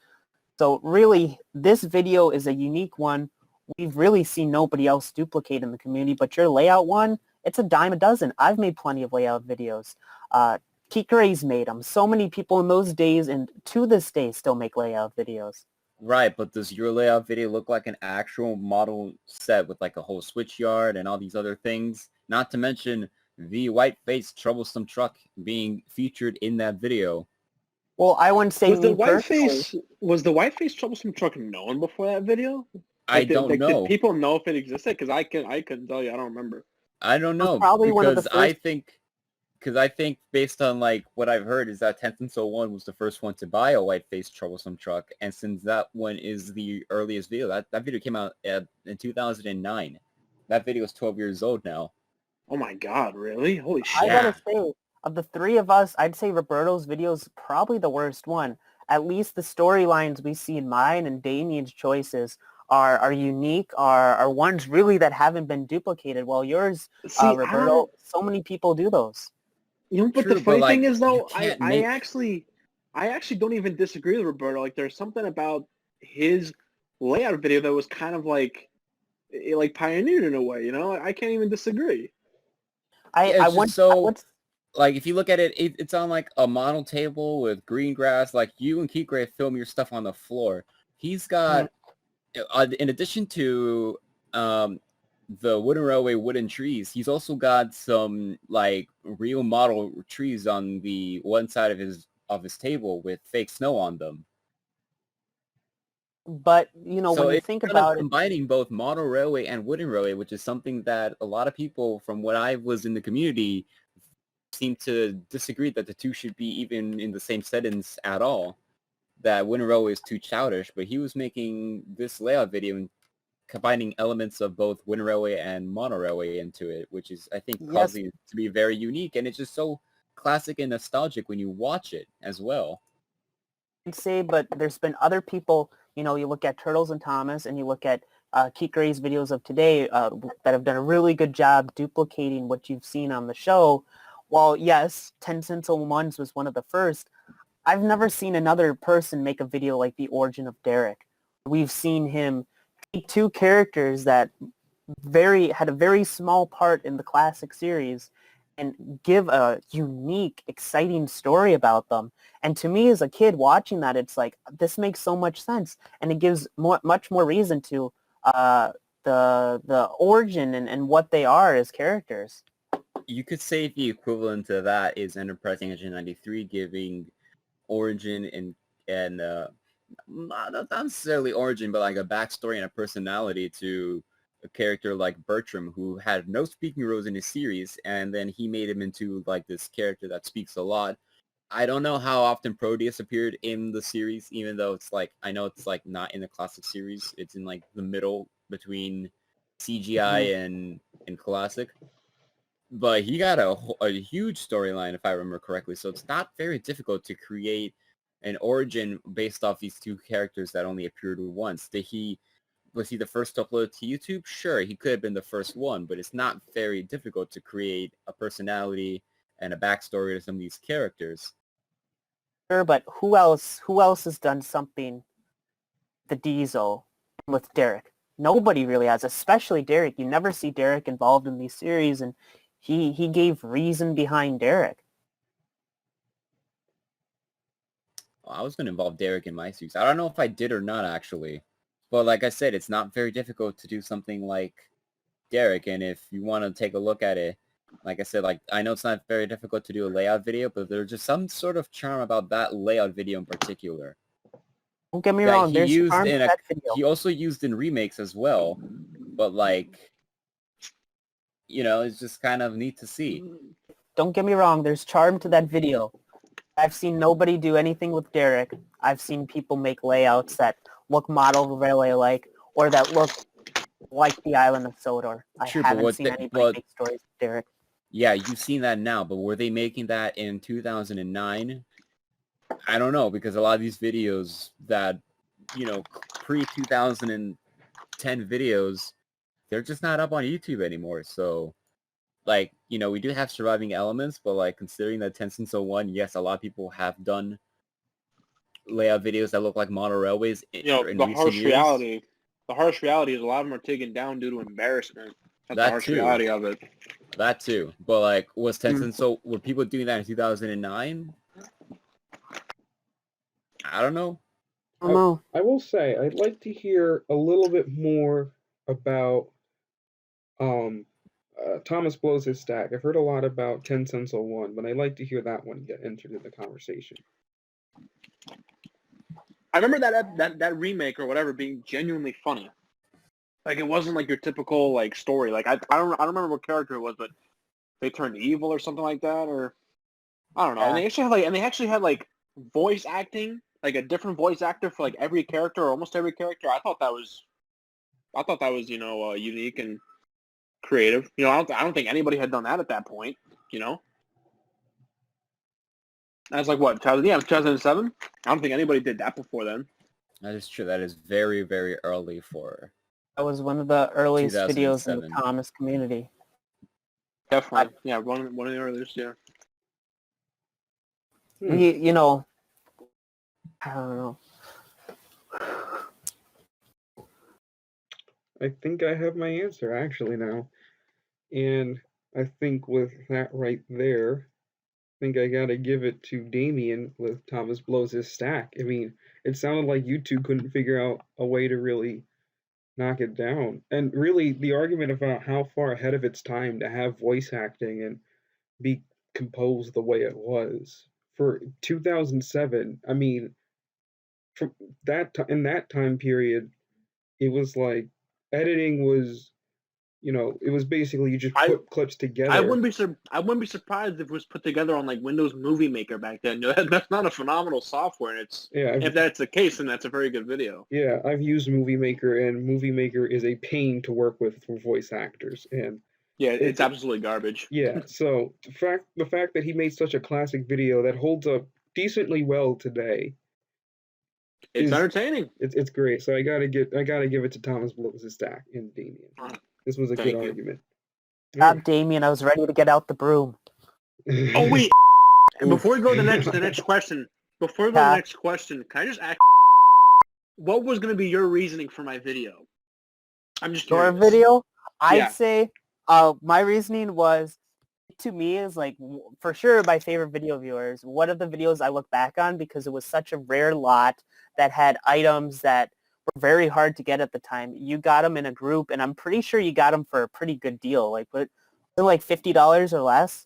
Speaker 2: So really, this video is a unique one. We've really seen nobody else duplicate in the community, but your layout one, it's a dime a dozen. I've made plenty of layout videos. Kikari's made them. So many people in those days and to this day still make layout videos.
Speaker 3: Right, but does your layout video look like an actual model set with like a whole switch yard and all these other things? Not to mention the white-faced troublesome truck being featured in that video.
Speaker 2: Well, I wouldn't say
Speaker 4: Was the whiteface troublesome truck known before that video?
Speaker 3: I don't know.
Speaker 4: Did people know if it existed? Because I couldn't tell you. I don't remember.
Speaker 3: I don't know.
Speaker 2: Probably one of the first.
Speaker 3: Because I think based on like what I've heard is that Tenzin 1 was the first one to buy a white-faced troublesome truck, and since that one is the earliest video, that video came out in 2009. That video is 12 years old now.
Speaker 4: Oh my god, really? Holy shit.
Speaker 2: I gotta say, of the three of us, I'd say Roberto's video is probably the worst one. At least the storylines we see in mine and Damien's choices are unique, are ones really that haven't been duplicated. While yours,
Speaker 4: See,
Speaker 2: Roberto, so many people do those.
Speaker 4: but
Speaker 3: True,
Speaker 4: the funny
Speaker 3: like,
Speaker 4: thing is,
Speaker 3: you
Speaker 4: though,
Speaker 3: can't
Speaker 4: I
Speaker 3: make...
Speaker 4: actually don't even disagree with Roberto. Like, there's something about his layout video that was kind of like pioneered in a way. You know, I can't even disagree.
Speaker 3: Yeah,
Speaker 2: I
Speaker 3: it's just
Speaker 2: once,
Speaker 3: so... Like, if you look at it, it's on, like, a model table with green grass. Like, you and Keith Gray film your stuff on the floor. He's got, in addition to the wooden railway wooden trees, he's also got some, like, real model trees on the one side of his table with fake snow on them.
Speaker 2: But, you know,
Speaker 3: So
Speaker 2: when you
Speaker 3: it's
Speaker 2: think
Speaker 3: kind of
Speaker 2: about it,
Speaker 3: combining both model railway and wooden railway, which is something that a lot of people from what I was in the community seem to disagree that the two should be even in the same settings at all. That wooden railway is too childish, but he was making this layout video and combining elements of both wooden railway and mono railway into it, which is, I think,
Speaker 2: yes,
Speaker 3: causing it to be very unique, and it's just so classic and nostalgic when you watch it as well.
Speaker 2: I'd say, but there's been other people, you know, you look at Turtles and Thomas and you look at Keith Gray's videos of today that have done a really good job duplicating what you've seen on the show. While, yes, 10 Cents on Ones was one of the first, I've never seen another person make a video like The Origin of Derek. We've seen him take two characters that had a very small part in the classic series and give a unique, exciting story about them. And to me as a kid watching that, it's like, this makes so much sense. And it gives much more reason to the origin and what they are as characters.
Speaker 3: You could say the equivalent to that is Enterprising Agent 93 giving origin and not necessarily origin, but like a backstory and a personality to a character like Bertram, who had no speaking roles in his series, and then he made him into like this character that speaks a lot. I don't know how often Proteus appeared in the series, even though it's like, I know it's like not in the classic series. It's in like the middle between CGI and classic. But he got a huge storyline, if I remember correctly. So it's not very difficult to create an origin based off these two characters that only appeared once. Was he the first to upload to YouTube? Sure, he could have been the first one, but it's not very difficult to create a personality and a backstory to some of these characters.
Speaker 2: Sure, but who else has done something the Diesel with Derek? Nobody really has, especially Derek. You never see Derek involved in these series, and he gave reason behind Derek.
Speaker 3: Well, I was going to involve Derek in my series. I don't know if I did or not, actually. But like I said, it's not very difficult to do something like Derek, and if you want to take a look at it, like I said, like, I know it's not very difficult to do a layout video, but there's just some sort of charm about that layout video in particular.
Speaker 2: Don't get me wrong, there's charm to that video.
Speaker 3: He also used in remakes as well, but like, you know, it's just kind of neat to see.
Speaker 2: Don't get me wrong, there's charm to that video. I've seen nobody do anything with Derek. I've seen people make layouts that look model railway-like, or that look like the island of Sodor. I haven't seen anybody make stories with Derek.
Speaker 3: Yeah, you've seen that now, but were they making that in 2009? I don't know, because a lot of these videos that, you know, pre-2010 videos, they're just not up on YouTube anymore. So, like, you know, we do have surviving elements, but like, considering that 10 Cents 01, yes, a lot of people have done layout videos that look like model railways in
Speaker 4: the harsh reality. The harsh reality is a lot of them are taken down due to embarrassment. That's the harsh reality of it.
Speaker 3: That too. But like, was 10 Cents, so were people doing that in 2009? I don't know.
Speaker 1: I will say, I'd like to hear a little bit more about Thomas Blows His Stack. I've heard a lot about 10 Cents 01, but I'd like to hear that one get entered in the conversation.
Speaker 4: I remember that remake or whatever being genuinely funny. Like, it wasn't like your typical like story. Like, I don't remember what character it was, but they turned evil or something like that, or I don't know. Yeah. And they actually had like voice acting, like a different voice actor for like every character or almost every character. I thought that was you know, unique and creative. You know, I don't think anybody had done that at that point. You know, that's like what 2007. I don't think anybody did that before then.
Speaker 3: That is true. That is very, very early for
Speaker 2: That was one of the earliest videos in the
Speaker 3: 2007.
Speaker 2: Thomas community.
Speaker 4: Definitely. Yeah, one of the earliest, yeah.
Speaker 2: You know, I don't know.
Speaker 1: I think I have my answer actually now. And I think with that right there, I think I gotta give it to Damien with Thomas Blows His Stack. I mean, it sounded like you two couldn't figure out a way to really knock it down. And really, the argument about how far ahead of its time to have voice acting and be composed the way it was for 2007. I mean, from in that time period, it was like editing was, it was basically you just
Speaker 4: I
Speaker 1: put clips
Speaker 4: I
Speaker 1: together.
Speaker 4: wouldn't be surprised if it was put together on like Windows Movie Maker back then. That's not a phenomenal software. And if that's the case, then that's a very good video.
Speaker 1: Yeah, I've used Movie Maker, and Movie Maker is a pain to work with for voice actors. And
Speaker 4: Yeah, it's absolutely garbage.
Speaker 1: yeah, so the fact that he made such a classic video that holds up decently well today,
Speaker 4: It's entertaining.
Speaker 1: It's great. So I gotta give it to Thomas Blows His Stack and Damien. This was a good argument.
Speaker 2: Damien, I was ready to get out the broom.
Speaker 4: Oh wait, and before we go to the next question, can I just ask, what was going to be your reasoning for my video? I'm just curious.
Speaker 2: Your video? I'd say my reasoning was, to me, is like for sure my favorite video viewers. One of the videos I look back on because it was such a rare lot that had items that were very hard to get at the time. You got them in a group, and I'm pretty sure you got them for a pretty good deal. Like, but like $50 or less.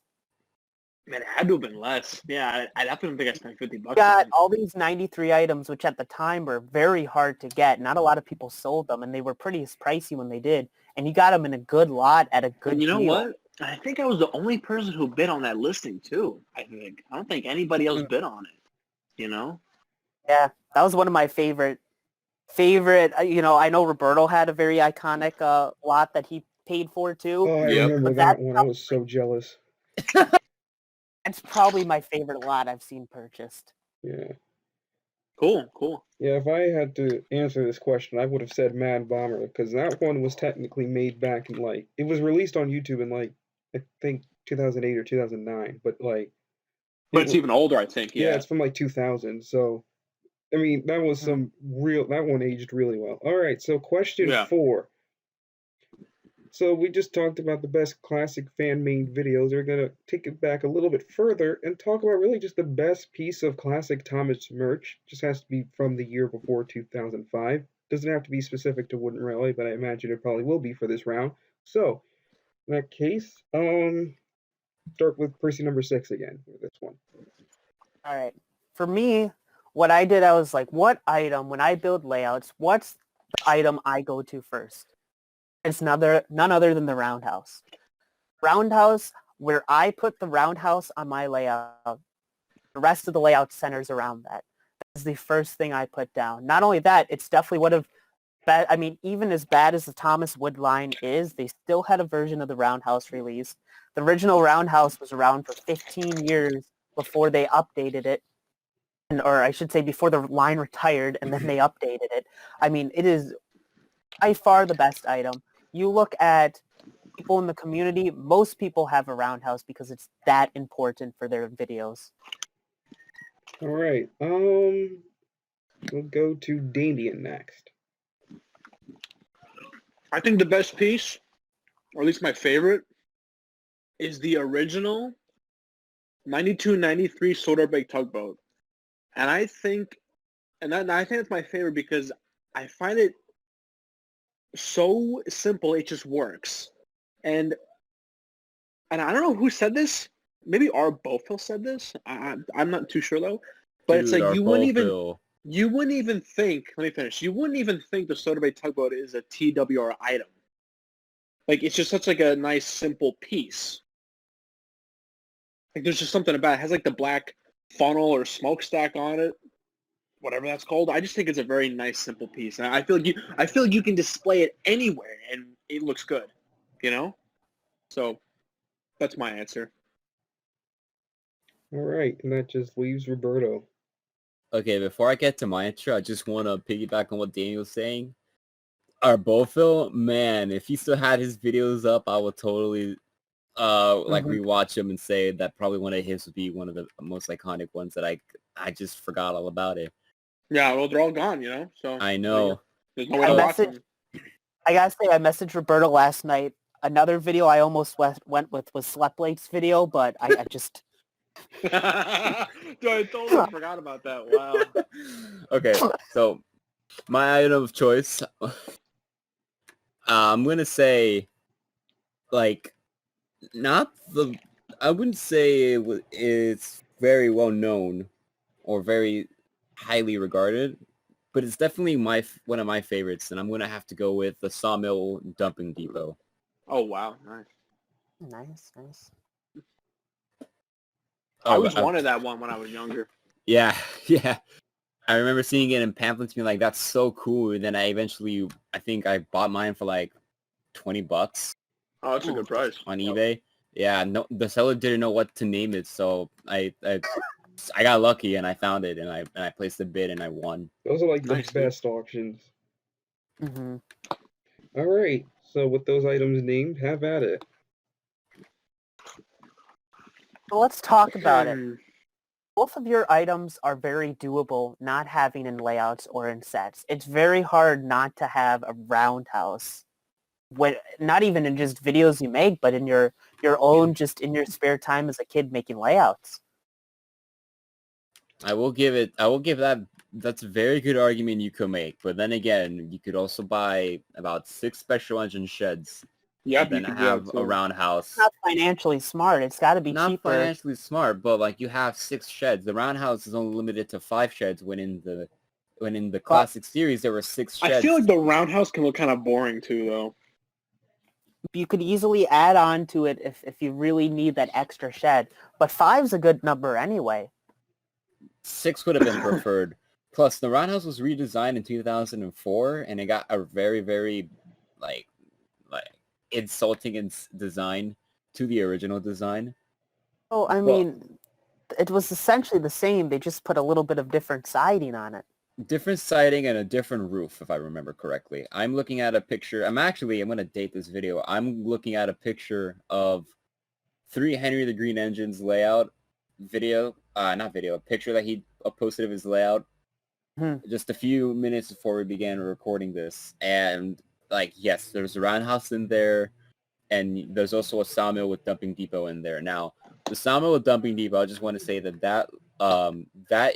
Speaker 4: Man, it had to have been less. Yeah, I definitely think I spent $50.
Speaker 2: Got all these 93 items, which at the time were very hard to get. Not a lot of people sold them, and they were pretty pricey when they did. And you got them in a good lot at a good deal.
Speaker 4: You know what? I think I was the only person who bid on that listing too. I don't think anybody else bid on it. You know?
Speaker 2: Yeah, that was one of my favorite. I know Roberto had a very iconic lot that he paid for too.
Speaker 1: Oh, I remember that one. I was so jealous.
Speaker 2: That's probably my favorite lot I've seen purchased.
Speaker 1: Yeah.
Speaker 4: Cool.
Speaker 1: Yeah, if I had to answer this question, I would have said Mad Bomber, because that one was technically made back in it was released on YouTube in I think 2008 or 2009, but
Speaker 4: but it's even older, I think. Yeah,
Speaker 1: it's from 2000. So, I mean, that was that one aged really well. All right, so question 4. So we just talked about the best classic fan-made videos. We're going to take it back a little bit further and talk about really just the best piece of classic Thomas merch. Just has to be from the year before 2005. Doesn't have to be specific to Wooden Railway, but I imagine it probably will be for this round. So, in that case, start with person number 6 again for this one.
Speaker 2: All right. For me, what I did, I was like, what item, when I build layouts, what's the item I go to first? It's none other than the roundhouse. Roundhouse, where I put the roundhouse on my layout, the rest of the layout centers around that. That's the first thing I put down. Not only that, it's definitely even as bad as the Thomas Wood line is, they still had a version of the roundhouse released. The original roundhouse was around for 15 years before they updated it, or I should say before the line retired, and then they updated it. I mean, it is by far the best item. You look at people in the community, most people have a roundhouse because it's that important for their videos.
Speaker 1: All right. We'll go to Damien next.
Speaker 4: I think the best piece, or at least my favorite, is the original 92-93 Soderbergh Tugboat. And I think it's my favorite because I find it so simple, it just works. And I don't know who said this. Maybe R. Bofill said this. I'm not too sure though. But it's like you wouldn't even think. Let me finish. You wouldn't even think the Soderbergh Tugboat is a TWR item. Like it's just such a nice simple piece. Like there's just something about it. It has the black funnel or smokestack on it, whatever that's called. I just think it's a very nice, simple piece. And I feel like you can display it anywhere and it looks good, So that's my answer.
Speaker 1: All right, and that just leaves Roberto.
Speaker 3: Okay, before I get to my intro, I just want to piggyback on what Daniel's saying. Our Bofil, man, if he still had his videos up, I would totally like rewatch them and say that probably one of his would be one of the most iconic ones that I just forgot all about it.
Speaker 4: Yeah, well, they're all gone, So
Speaker 3: I know.
Speaker 4: there's no way to watch them.
Speaker 2: I gotta say, I messaged Roberto last night. Another video I almost went with was Sleplate's video, but I just...
Speaker 4: Dude, I totally forgot about that. Wow.
Speaker 3: Okay, so my item of choice, I'm gonna say, like, not the. I wouldn't say it's very well known or very highly regarded, but it's definitely one of my favorites, and I'm gonna have to go with the Sawmill dumping depot.
Speaker 4: Oh wow, nice.
Speaker 2: Nice.
Speaker 4: I always wanted that one when I was younger.
Speaker 3: Yeah. I remember seeing it in pamphlets, being like, "That's so cool." And then I think I bought mine for like $20.
Speaker 4: Oh, that's a good price
Speaker 3: on eBay. Yeah, no, the seller didn't know what to name it, so I got lucky and I found it and I placed a bid and I won.
Speaker 1: Those are like the
Speaker 4: Nice, dude.
Speaker 1: best auctions.
Speaker 2: Mm-hmm.
Speaker 1: All right. So with those items named, have at it.
Speaker 2: So let's talk about it. Both of your items are very doable, not having in layouts or in sets. It's very hard not to have a roundhouse. Not even in just videos you make, but in your own, just in your spare time as a kid making layouts.
Speaker 3: I will give that. That's a very good argument you could make. But then again, you could also buy about 6 special engine sheds.
Speaker 4: Yeah,
Speaker 3: and then have a roundhouse.
Speaker 2: It's not financially smart. It's got to be
Speaker 3: not
Speaker 2: cheaper.
Speaker 3: Not financially smart, but like you have 6 sheds. The roundhouse is only limited to 5 sheds. When in the classic series there were 6 sheds.
Speaker 4: I feel like the roundhouse can look kind of boring too, though.
Speaker 2: You could easily add on to it if you really need that extra shed. But 5's a good number anyway.
Speaker 3: 6 would have been preferred. Plus, the roundhouse was redesigned in 2004, and it got a very, very like insulting in design to the original design.
Speaker 2: Oh, I mean, it was essentially the same. They just put a little bit of different siding on it.
Speaker 3: Different siding and a different roof, if I remember correctly. I'm looking at a picture. I'm going to date this video. I'm looking at a picture of 3 Henry the Green Engines layout video. Not video, a picture that he posted of his layout just a few minutes before we began recording this. And like, yes, there's a roundhouse in there, and there's also a sawmill with dumping depot in there. Now, the sawmill with dumping depot, I just want to say that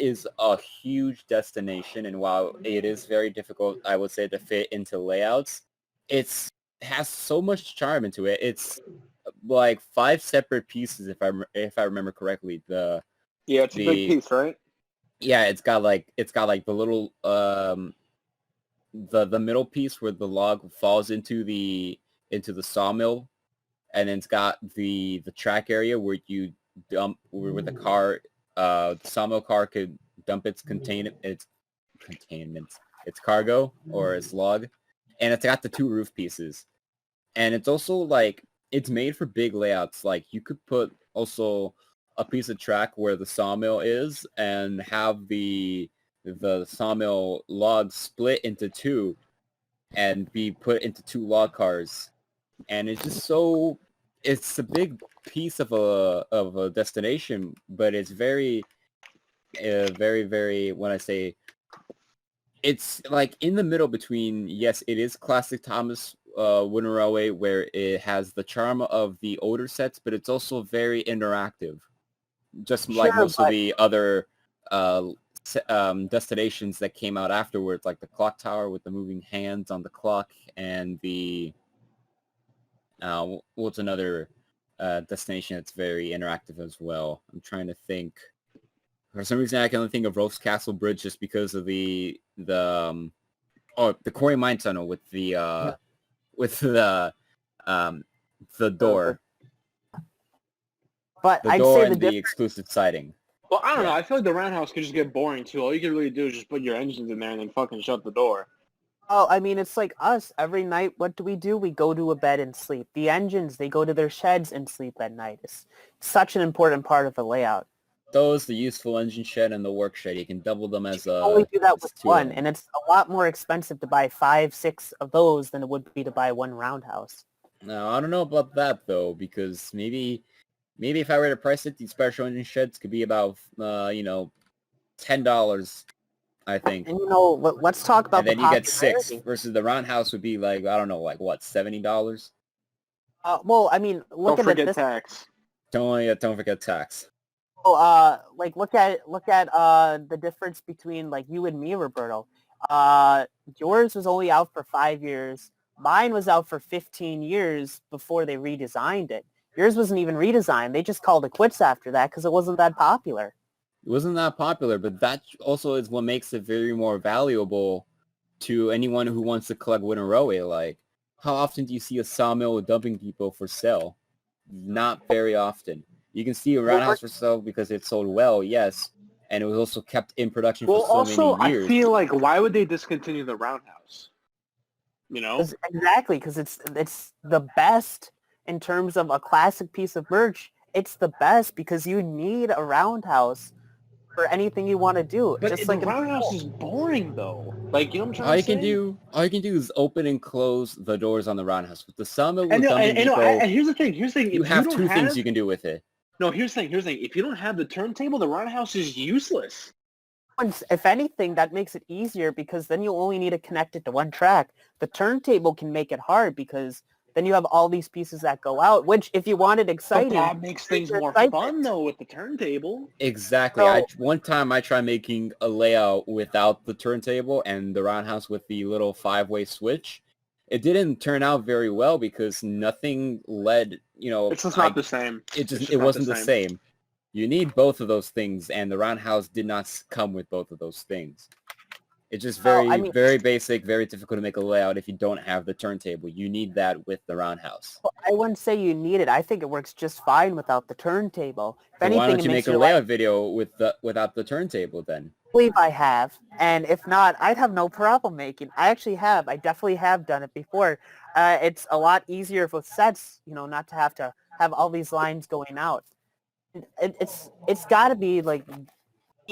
Speaker 3: is a huge destination, and while it is very difficult, I would say, to fit into layouts, it has so much charm into it. It's like 5 separate pieces, if I remember correctly.
Speaker 4: It's a big piece, right?
Speaker 3: Yeah, it's got like the little the middle piece where the log falls into the sawmill, and then it's got the track area where you dump where the car the sawmill car could dump its cargo or its log, and it's got the 2 roof pieces, and it's also like it's made for big layouts. Like you could put also a piece of track where the sawmill is and have the sawmill logs split into 2 and be put into 2 log cars. And it's just it's a big piece of a destination, but it's very, very, when I say, it's like in the middle between, yes, it is classic Thomas Wooden Railway, where it has the charm of the older sets, but it's also very interactive. Just like most of the other destinations that came out afterwards, like the clock tower with the moving hands on the clock, and the what's another destination that's very interactive as well. I'm trying to think. For some reason, I can only think of Roast Castle Bridge just because of the Quarry Mine Tunnel with the door.
Speaker 2: But
Speaker 3: the
Speaker 2: I'd
Speaker 3: door
Speaker 2: say
Speaker 3: and the exclusive siding.
Speaker 4: Well, I don't know. I feel like the roundhouse could just get boring, too. All you can really do is just put your engines in there and then fucking shut the door.
Speaker 2: Oh, I mean, it's like us. Every night, what do? We go to a bed and sleep. The engines, they go to their sheds and sleep at night. It's such an important part of the layout.
Speaker 3: Those, the useful engine shed and the work shed, you can double them as
Speaker 2: You can only do that with
Speaker 3: two
Speaker 2: one,
Speaker 3: of them.
Speaker 2: and it's a lot more expensive to buy 5, 6 of those than it would be to buy one roundhouse.
Speaker 3: Now, I don't know about that though, because maybe if I were to price it, these special engine sheds could be about $10, I think.
Speaker 2: And let's talk about
Speaker 3: And
Speaker 2: the
Speaker 3: then you get 6
Speaker 2: popularity.
Speaker 3: versus the roundhouse would be like, I don't know, like what, $70?
Speaker 2: Well, I mean, look
Speaker 4: Don't
Speaker 2: at it
Speaker 4: forget
Speaker 2: this.
Speaker 4: tax.
Speaker 3: Don't forget tax.
Speaker 2: Like look at the difference between like you and me, Roberto. Yours was only out for 5 years. Mine was out for 15 years before they redesigned it. Yours wasn't even redesigned. They just called it quits after that because it wasn't that popular.
Speaker 3: It wasn't that popular, but that also is what makes it very more valuable to anyone who wants to collect wooden railway. Like, how often do you see a sawmill dumping depot for sale? Not very often. You can see a roundhouse for sale because it sold well, yes, and it was also kept in production
Speaker 4: Well,
Speaker 3: for so
Speaker 4: also,
Speaker 3: many years.
Speaker 4: I feel like why would they discontinue the roundhouse? You know?
Speaker 2: Exactly, because it's the best in terms of a classic piece of merch. It's the best because you need a roundhouse for anything you want to do.
Speaker 4: But
Speaker 2: Just
Speaker 4: the
Speaker 2: like
Speaker 4: roundhouse is boring, though. Like, you know what I'm trying to say?
Speaker 3: All you can do is open and close the doors on the roundhouse. With the sawmill
Speaker 4: And,
Speaker 3: with dumping depot,
Speaker 4: and here's the thing.
Speaker 3: you
Speaker 4: If
Speaker 3: have
Speaker 4: you don't
Speaker 3: two things you can do with it.
Speaker 4: No, here's the thing. If you don't have the turntable, the roundhouse is useless.
Speaker 2: if anything, that makes it easier because then you only need to connect it to one track. The turntable can make it hard because then you have all these pieces that go out, which if you wanted exciting...
Speaker 4: But that makes things more fun, though, with the turntable.
Speaker 3: Exactly.
Speaker 2: So,
Speaker 3: one time I tried making a layout without the turntable and the roundhouse with the little 5-way switch. It didn't turn out very well because nothing led,
Speaker 4: It's just not the same.
Speaker 3: It wasn't the same. You need both of those things, and the roundhouse did not come with both of those things. It's just very basic, very difficult to make a layout if you don't have the turntable. You need that with the roundhouse.
Speaker 2: Well, I wouldn't say you need it. I think it works just fine without the turntable. If
Speaker 3: So
Speaker 2: anything,
Speaker 3: why don't you
Speaker 2: it
Speaker 3: make
Speaker 2: makes
Speaker 3: a layout video without the turntable then?
Speaker 2: I believe I have, and if not, I'd have no problem making. I definitely have done it before. It's a lot easier with sets, not to have all these lines going out. It's got to be like,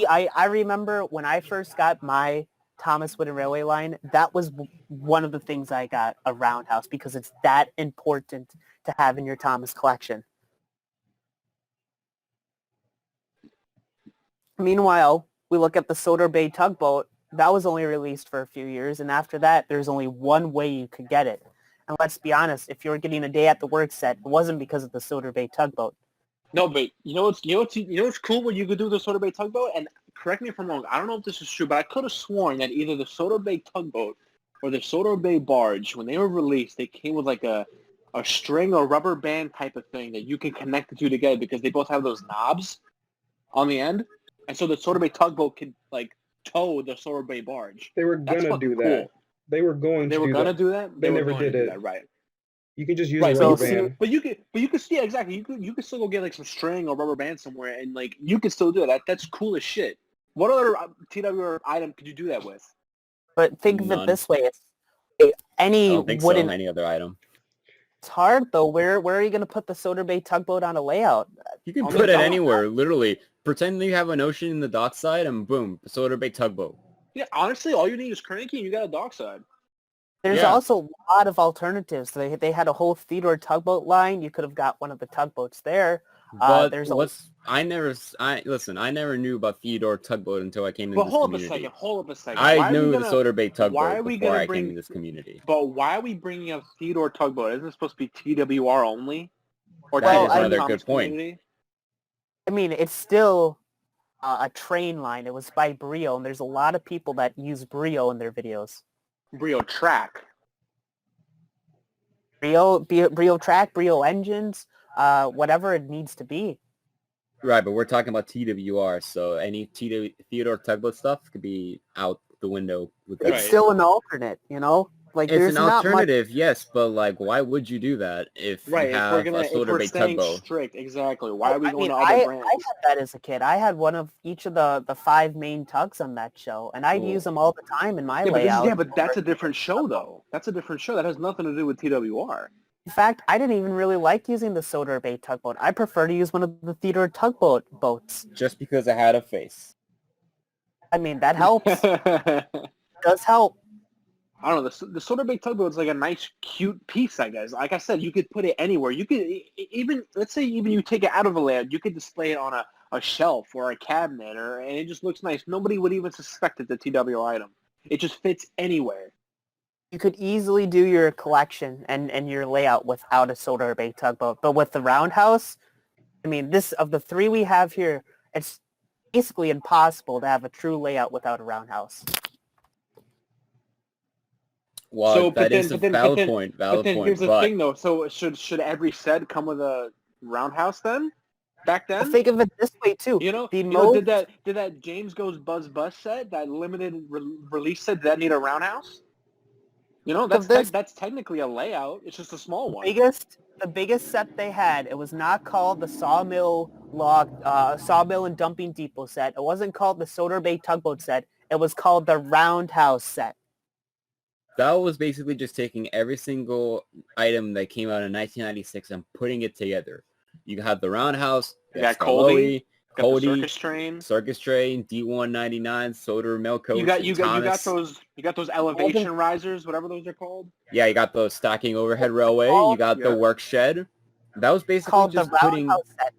Speaker 2: I remember when I first got my Thomas Wooden Railway line, that was one of the things I got, a roundhouse, because it's that important to have in your Thomas collection. Meanwhile, we look at the Soder Bay Tugboat. That was only released for a few years, and after that, there's only one way you could get it. And let's be honest, if you were getting a day at the work set, it wasn't because of the Soder Bay Tugboat.
Speaker 4: No, but you know what's cool? What you could do with the Soder Bay Tugboat, and correct me if I'm wrong. I don't know if this is true, but I could have sworn that either the Soder Bay Tugboat or the Soder Bay Barge, when they were released, they came with like a string or rubber band type of thing that you can connect the two together because they both have those knobs on the end. And so the Soder Bay Tugboat could like tow the Soder Bay Barge.
Speaker 1: They were gonna do that.
Speaker 4: Cool.
Speaker 1: They were going
Speaker 4: They
Speaker 1: to
Speaker 4: were
Speaker 1: do
Speaker 4: gonna
Speaker 1: that.
Speaker 4: do that.
Speaker 1: They never did it.
Speaker 4: That, right.
Speaker 1: You can just use
Speaker 4: Right.
Speaker 1: a
Speaker 4: So
Speaker 1: rubber band.
Speaker 4: But you could see exactly. You could still go get like some string or rubber band somewhere, and like you could still do it. That's cool as shit. What other TWR item could you do that with?
Speaker 2: But think of it this way:
Speaker 3: I don't think so. Any other item.
Speaker 2: It's hard though. Where are you going to put the Soder Bay Tugboat on a layout?
Speaker 3: You can put it anywhere. Literally, pretend you have an ocean in the dockside, and boom, Soder Bay Tugboat.
Speaker 4: Yeah, honestly, all you need is cranky, and you got a dockside.
Speaker 2: There's also a lot of alternatives. They had a whole Theodore tugboat line. You could have got one of the tugboats there.
Speaker 3: But I never knew about Theodore tugboat until I came into this community.
Speaker 4: Hold up a second.
Speaker 3: I knew the Soder Bay tugboat before I came to this community.
Speaker 4: But why are we bringing up Theodore tugboat? Isn't it supposed to be TWR only?
Speaker 3: Or that is another good point.
Speaker 4: Community?
Speaker 2: I mean, it's still a train line. It was by Brio, and there's a lot of people that use Brio in their videos.
Speaker 4: Brio track.
Speaker 2: Brio track, Brio engines, whatever it needs to be.
Speaker 3: Right, but we're talking about TWR, so any Theodore tugboat stuff could be out the window with that.
Speaker 2: It's still an alternate, Like
Speaker 3: it's
Speaker 2: there's
Speaker 3: an alternative, yes, but like, why would you do that if you have a Soder Bay tugboat?
Speaker 4: Strict, exactly. Why are we going to other brands?
Speaker 2: I had that as a kid. I had one of each of the 5 main tugs on that show, and I'd use them all the time in my layout.
Speaker 4: But that's a different show, though. That's a different show. That has nothing to do with TWR.
Speaker 2: In fact, I didn't even really like using the Soda Bay Tugboat. I prefer to use one of the theater tugboat boats.
Speaker 3: Just because it had a face.
Speaker 2: I mean, that helps. Does help.
Speaker 4: I don't know. The Soda Bay Tugboat is like a nice, cute piece, I guess. Like I said, you could put it anywhere. You could even, let's say, even you take it out of a layout, you could display it on a shelf or a cabinet, and it just looks nice. Nobody would even suspect it's a TW item. It just fits anywhere.
Speaker 2: You could easily do your collection and your layout without a Soda Bay Tugboat. But with the Roundhouse, I mean, this of the three we have here, it's basically impossible to have a true layout without a Roundhouse.
Speaker 3: Well,
Speaker 4: So,
Speaker 3: that is a valid point.
Speaker 4: But here's the thing, though. So should every set come with a Roundhouse then? Back then?
Speaker 2: Well, think of it this way too.
Speaker 4: Did that James Goes Buzz Buzz set, that limited release set, did that need a Roundhouse? That's technically a layout. It's just a small one.
Speaker 2: The biggest set they had, it was not called the Sawmill and Dumping Depot set. It wasn't called the Soda Bay Tugboat set. It was called the Roundhouse set.
Speaker 3: That was basically just taking every single item that came out in 1996 and putting it together. You had the Roundhouse,
Speaker 4: you got Cody,
Speaker 3: Cody,
Speaker 4: Circus Train,
Speaker 3: D199, Soda Milk Coach,
Speaker 4: you got those elevation risers, whatever those are called.
Speaker 3: Yeah, you got the stacking overhead railway. You got the work shed. That was basically
Speaker 2: called
Speaker 3: just
Speaker 2: the Roundhouse set.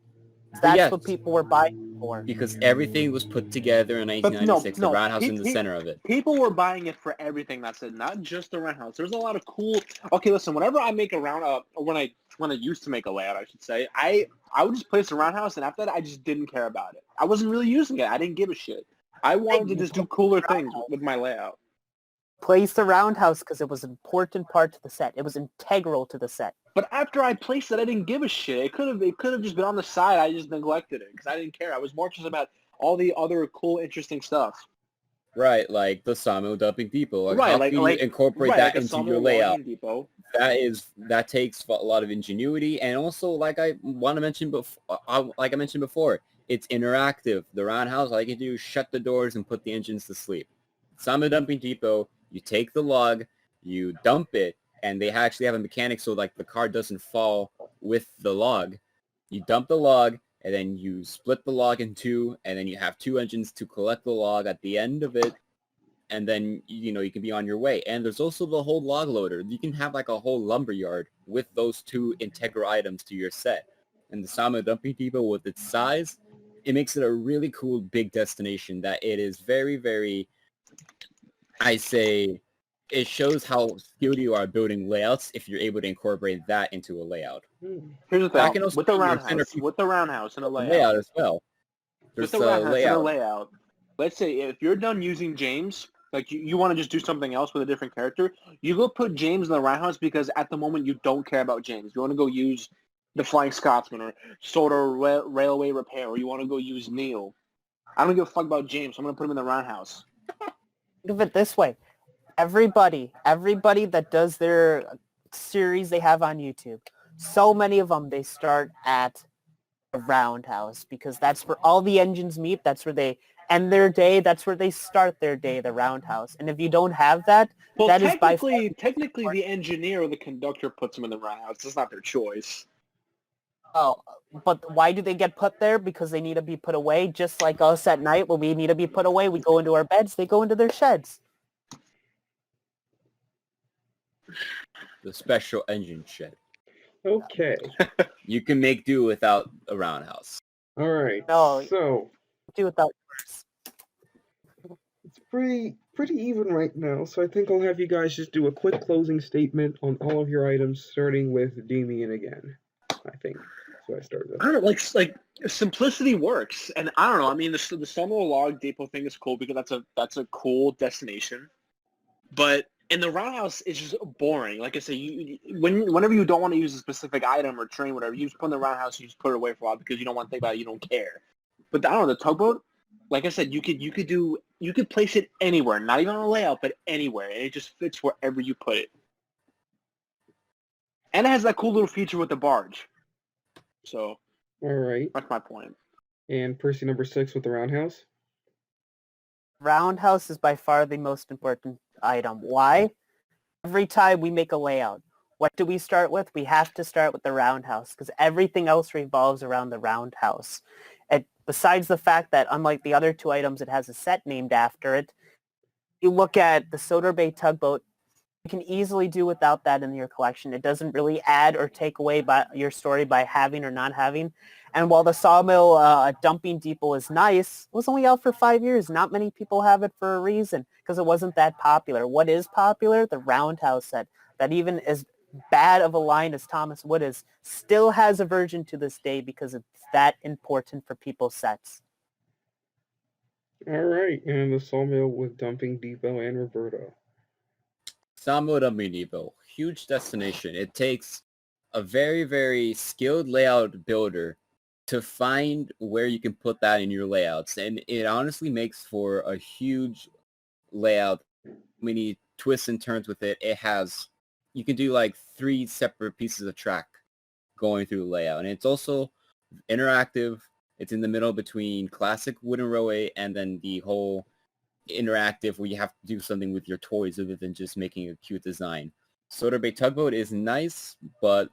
Speaker 2: That's what people were buying for.
Speaker 3: Because everything was put together in 1996. The Roundhouse in the center of it.
Speaker 4: People were buying it for everything. That's it. Not just the Roundhouse. There's a lot of cool. Okay, listen. Whenever I make a when I used to make a layout, I should say, I would just place a Roundhouse, and after that, I just didn't care about it. I wasn't really using it. I didn't give a shit. I wanted to just do cooler things with my layout.
Speaker 2: Place the Roundhouse because it was an important part to the set. It was integral to the set.
Speaker 4: But after I placed it, I didn't give a shit. It could have just been on the side. I just neglected it because I didn't care. I was more just about all the other cool, interesting stuff.
Speaker 3: Right, like the Sawmill Dumping Depot. Like,
Speaker 4: right,
Speaker 3: how can you incorporate that into your layout?
Speaker 4: Depot.
Speaker 3: That takes a lot of ingenuity, and also, like I mentioned before, it's interactive. The Roundhouse, all you can do is shut the doors and put the engines to sleep. Sawmill Dumping Depot, you take the log, you dump it, and they actually have a mechanic so like the car doesn't fall with the log. You dump the log, and then you split the log in two, and then you have two engines to collect the log at the end of it, and then you can be on your way. And there's also the whole log loader. You can have like a whole lumber yard with those two integral items to your set. And the Sawmill Dumping Depot, with its size, it makes it a really cool big destination that it is very, very, I say, it shows how skilled you are building layouts if you're able to incorporate that into a layout.
Speaker 4: Here's the thing, with the Roundhouse and a layout
Speaker 3: as well.
Speaker 4: With the Roundhouse and a layout, let's say if you're done using James, like you want to just do something else with a different character, you go put James in the Roundhouse because at the moment you don't care about James. You want to go use the Flying Scotsman or Soda Railway Repair, or you want to go use Neil. I don't give a fuck about James, so I'm going to put him in the Roundhouse.
Speaker 2: Think of it this way. Everybody that does their series they have on YouTube, so many of them, they start at a Roundhouse because that's where all the engines meet. That's where they end their day. That's where they start their day, the Roundhouse. And if you don't have that, that is by far...
Speaker 4: Technically, the engineer or the conductor puts them in the Roundhouse. It's not their choice.
Speaker 2: Oh, but why do they get put there? Because they need to be put away, just like us at night when we need to be put away. We go into our beds. They go into their sheds.
Speaker 3: The special engine shed.
Speaker 1: Okay.
Speaker 3: You can make do without a Roundhouse.
Speaker 1: All right.
Speaker 2: No,
Speaker 1: so
Speaker 2: do without yours.
Speaker 1: It's pretty even right now, so I think I'll have you guys just do a quick closing statement on all of your items, starting with Damien again. I think that's what I started with.
Speaker 4: I don't know, like simplicity works, and I don't know. I mean, the Sawmill Log Depot thing is cool because that's a cool destination, but in the Roundhouse, it's just boring. Like I say, whenever you don't want to use a specific item or train, whatever, you just put in the Roundhouse, you just put it away for a while because you don't want to think about it, you don't care. But I don't know, the tugboat, like I said, you could place it anywhere, not even on a layout, but anywhere, and it just fits wherever you put it. And it has that cool little feature with the barge. So,
Speaker 1: all right,
Speaker 4: that's my point.
Speaker 1: And Percy number 6 with the Roundhouse.
Speaker 2: Roundhouse is by far the most important item. Why? Every time we make a layout, what do we start with? We have to start with the roundhouse because everything else revolves around the roundhouse. Besides the fact that, unlike the other two items, it has a set named after it, you look at the Bay Tugboat, you can easily do without that in your collection. It doesn't really add or take away by your story by having or not having. And while the Sawmill dumping depot is nice, it was only out for 5 years. Not many people have it for a reason because it wasn't that popular. What is popular? The roundhouse set. That even as bad of a line as Thomas Wood is, still has a version to this day because it's that important for people's sets.
Speaker 1: All right, and the Sawmill with Dumping Depot and Roberto.
Speaker 3: Sawmill Dumping Depot, huge destination. It takes a very, very skilled layout builder to find where you can put that in your layouts. And it honestly makes for a huge layout. Many twists and turns with it. You can do like 3 separate pieces of track going through the layout. And it's also interactive. It's in the middle between classic wooden railway and then the whole interactive where you have to do something with your toys other than just making a cute design. Bay Tugboat is nice, but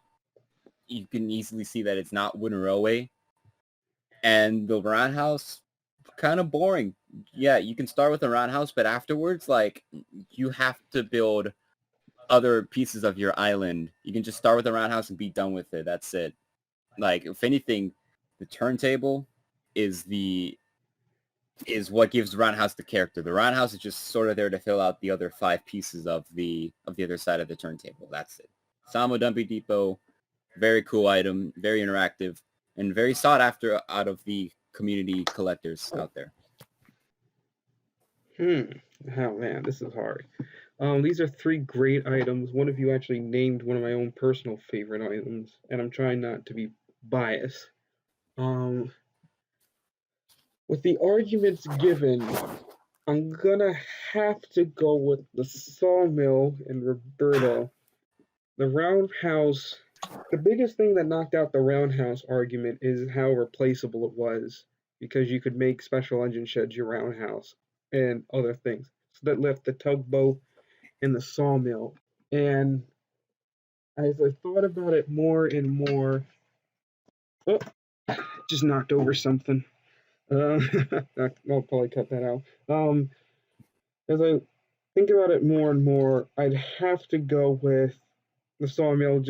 Speaker 3: you can easily see that it's not wooden railway. And the roundhouse, kind of boring. Yeah, you can start with the roundhouse, but afterwards, like, you have to build other pieces of your island. You can just start with the roundhouse and be done with it. That's it. Like, if anything, the turntable is what gives the roundhouse the character. The roundhouse is just sort of there to fill out the other 5 pieces of the other side of the turntable. That's it. Sawmill Dumping Depot, very cool item, very interactive, and very sought after out of the community collectors out there.
Speaker 1: Oh man, this is hard. These are 3 great items. One of you actually named one of my own personal favorite items, and I'm trying not to be biased. With the arguments given, I'm gonna have to go with the Sawmill and Roberto. The roundhouse, the biggest thing that knocked out the roundhouse argument is how replaceable it was, because you could make special engine sheds your roundhouse and other things. So that left the tugboat and the Sawmill. And as I thought about it more and more, oh, just knocked over something. I'll probably cut that out. As I think about it more and more, I'd have to go with the Sawmill.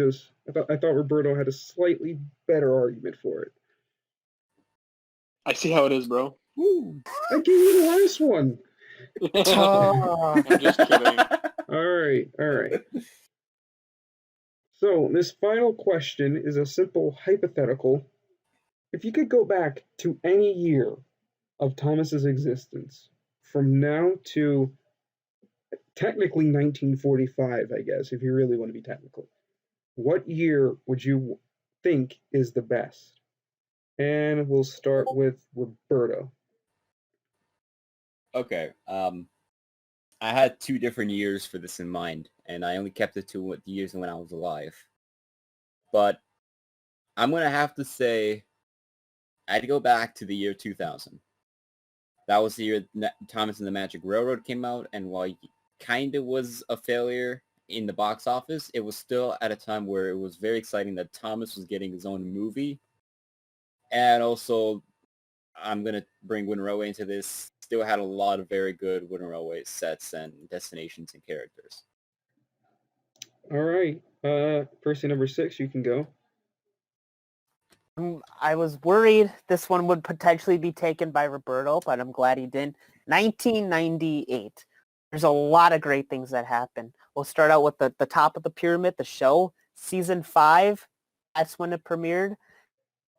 Speaker 1: I thought Roberto had a slightly better argument for it.
Speaker 4: I see how it is, bro.
Speaker 1: Woo! I gave you the last one.
Speaker 4: I'm just kidding.
Speaker 1: All right. So this final question is a simple hypothetical. If you could go back to any year of Thomas's existence, from now to technically 1945, I guess, if you really want to be technical, what year would you think is the best? And we'll start with Roberto.
Speaker 3: Okay. I had 2 different years for this in mind, and I only kept it to the years when I was alive. But I'm going to have to say I'd go back to the year 2000. That was the year Thomas and the Magic Railroad came out, and while it kind of was a failure in the box office, it was still at a time where it was very exciting that Thomas was getting his own movie. And also, I'm going to bring Wooden Railway into this, still had a lot of very good Wooden Railway sets and destinations and characters.
Speaker 1: All right. Person number 6, you can go.
Speaker 2: I was worried this one would potentially be taken by Roberto, but I'm glad he didn't. 1998. There's a lot of great things that happen. We'll start out with the top of the pyramid, the show. Season 5, that's when it premiered.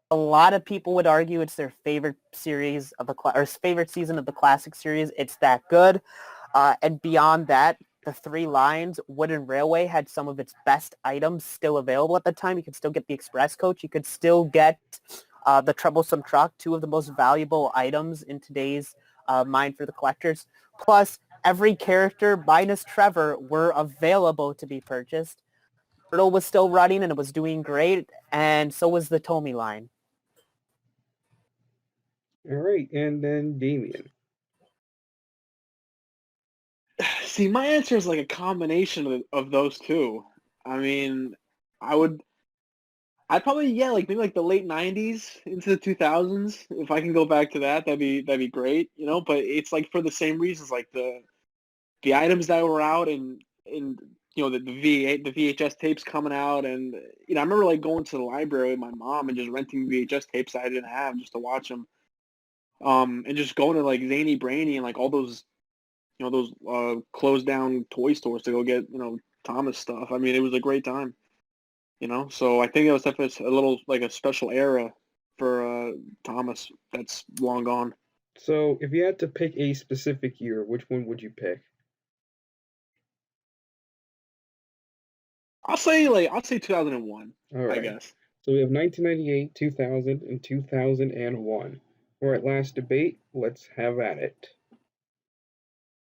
Speaker 2: A lot of people would argue it's their favorite series of favorite season of the classic series. It's that good. And beyond that, the 3 lines, Wooden Railway had some of its best items still available at the time. You could still get the express coach. You could still get the troublesome truck, 2 of the most valuable items in today's mind for the collectors. Plus, every character minus Trevor were available to be purchased. Turtle was still running and it was doing great, and so was the Tomy line.
Speaker 1: All right, and then Damien.
Speaker 4: See, my answer is like a combination of those two. I mean, I'd probably like maybe like the late '90s into the 2000s. If I can go back to that, that'd be great, you know. But it's like for the same reasons, like the items that were out and you know the VHS tapes coming out, and you know I remember like going to the library with my mom and just renting VHS tapes that I didn't have just to watch them. And just going to like Zany Brainy and like all those those closed down toy stores to go get Thomas stuff. I mean, it was a great time. So I think it was definitely a little like a special era for Thomas that's long gone.
Speaker 1: So, if you had to pick a specific year, which one would you pick?
Speaker 4: I'll say 2001.
Speaker 1: All
Speaker 4: I
Speaker 1: right.
Speaker 4: guess.
Speaker 1: So we have 1998, 2000, and 2001. We're at last debate. Let's have at it.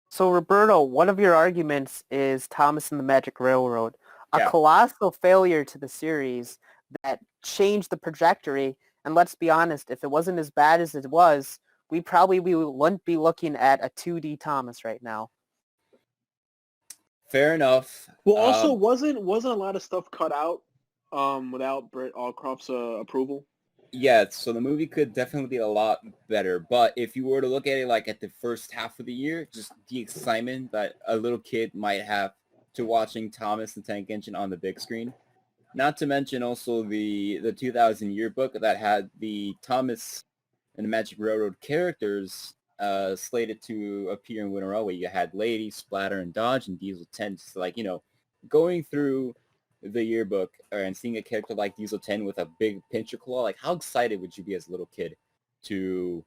Speaker 2: So Roberto, one of your arguments is Thomas and the Magic Railroad, a
Speaker 3: Yeah.
Speaker 2: colossal failure to the series that changed the trajectory. And let's be honest, if it wasn't as bad as it was, we wouldn't be looking at a 2D Thomas right now.
Speaker 3: Fair enough.
Speaker 4: Well, also wasn't a lot of stuff cut out without Britt Allcroft's approval?
Speaker 3: Yeah, so the movie could definitely be a lot better. But if you were to look at it like at the first half of the year, just the excitement that a little kid might have to watching Thomas the Tank Engine on the big screen. Not to mention also the 2000 yearbook that had the Thomas and the Magic Railroad characters slated to appear in Winter Railway. You had Lady, Splatter, and Dodge, and Diesel 10. Just like, going through the yearbook and seeing a character like Diesel 10 with a big pincher claw, like how excited would you be as a little kid to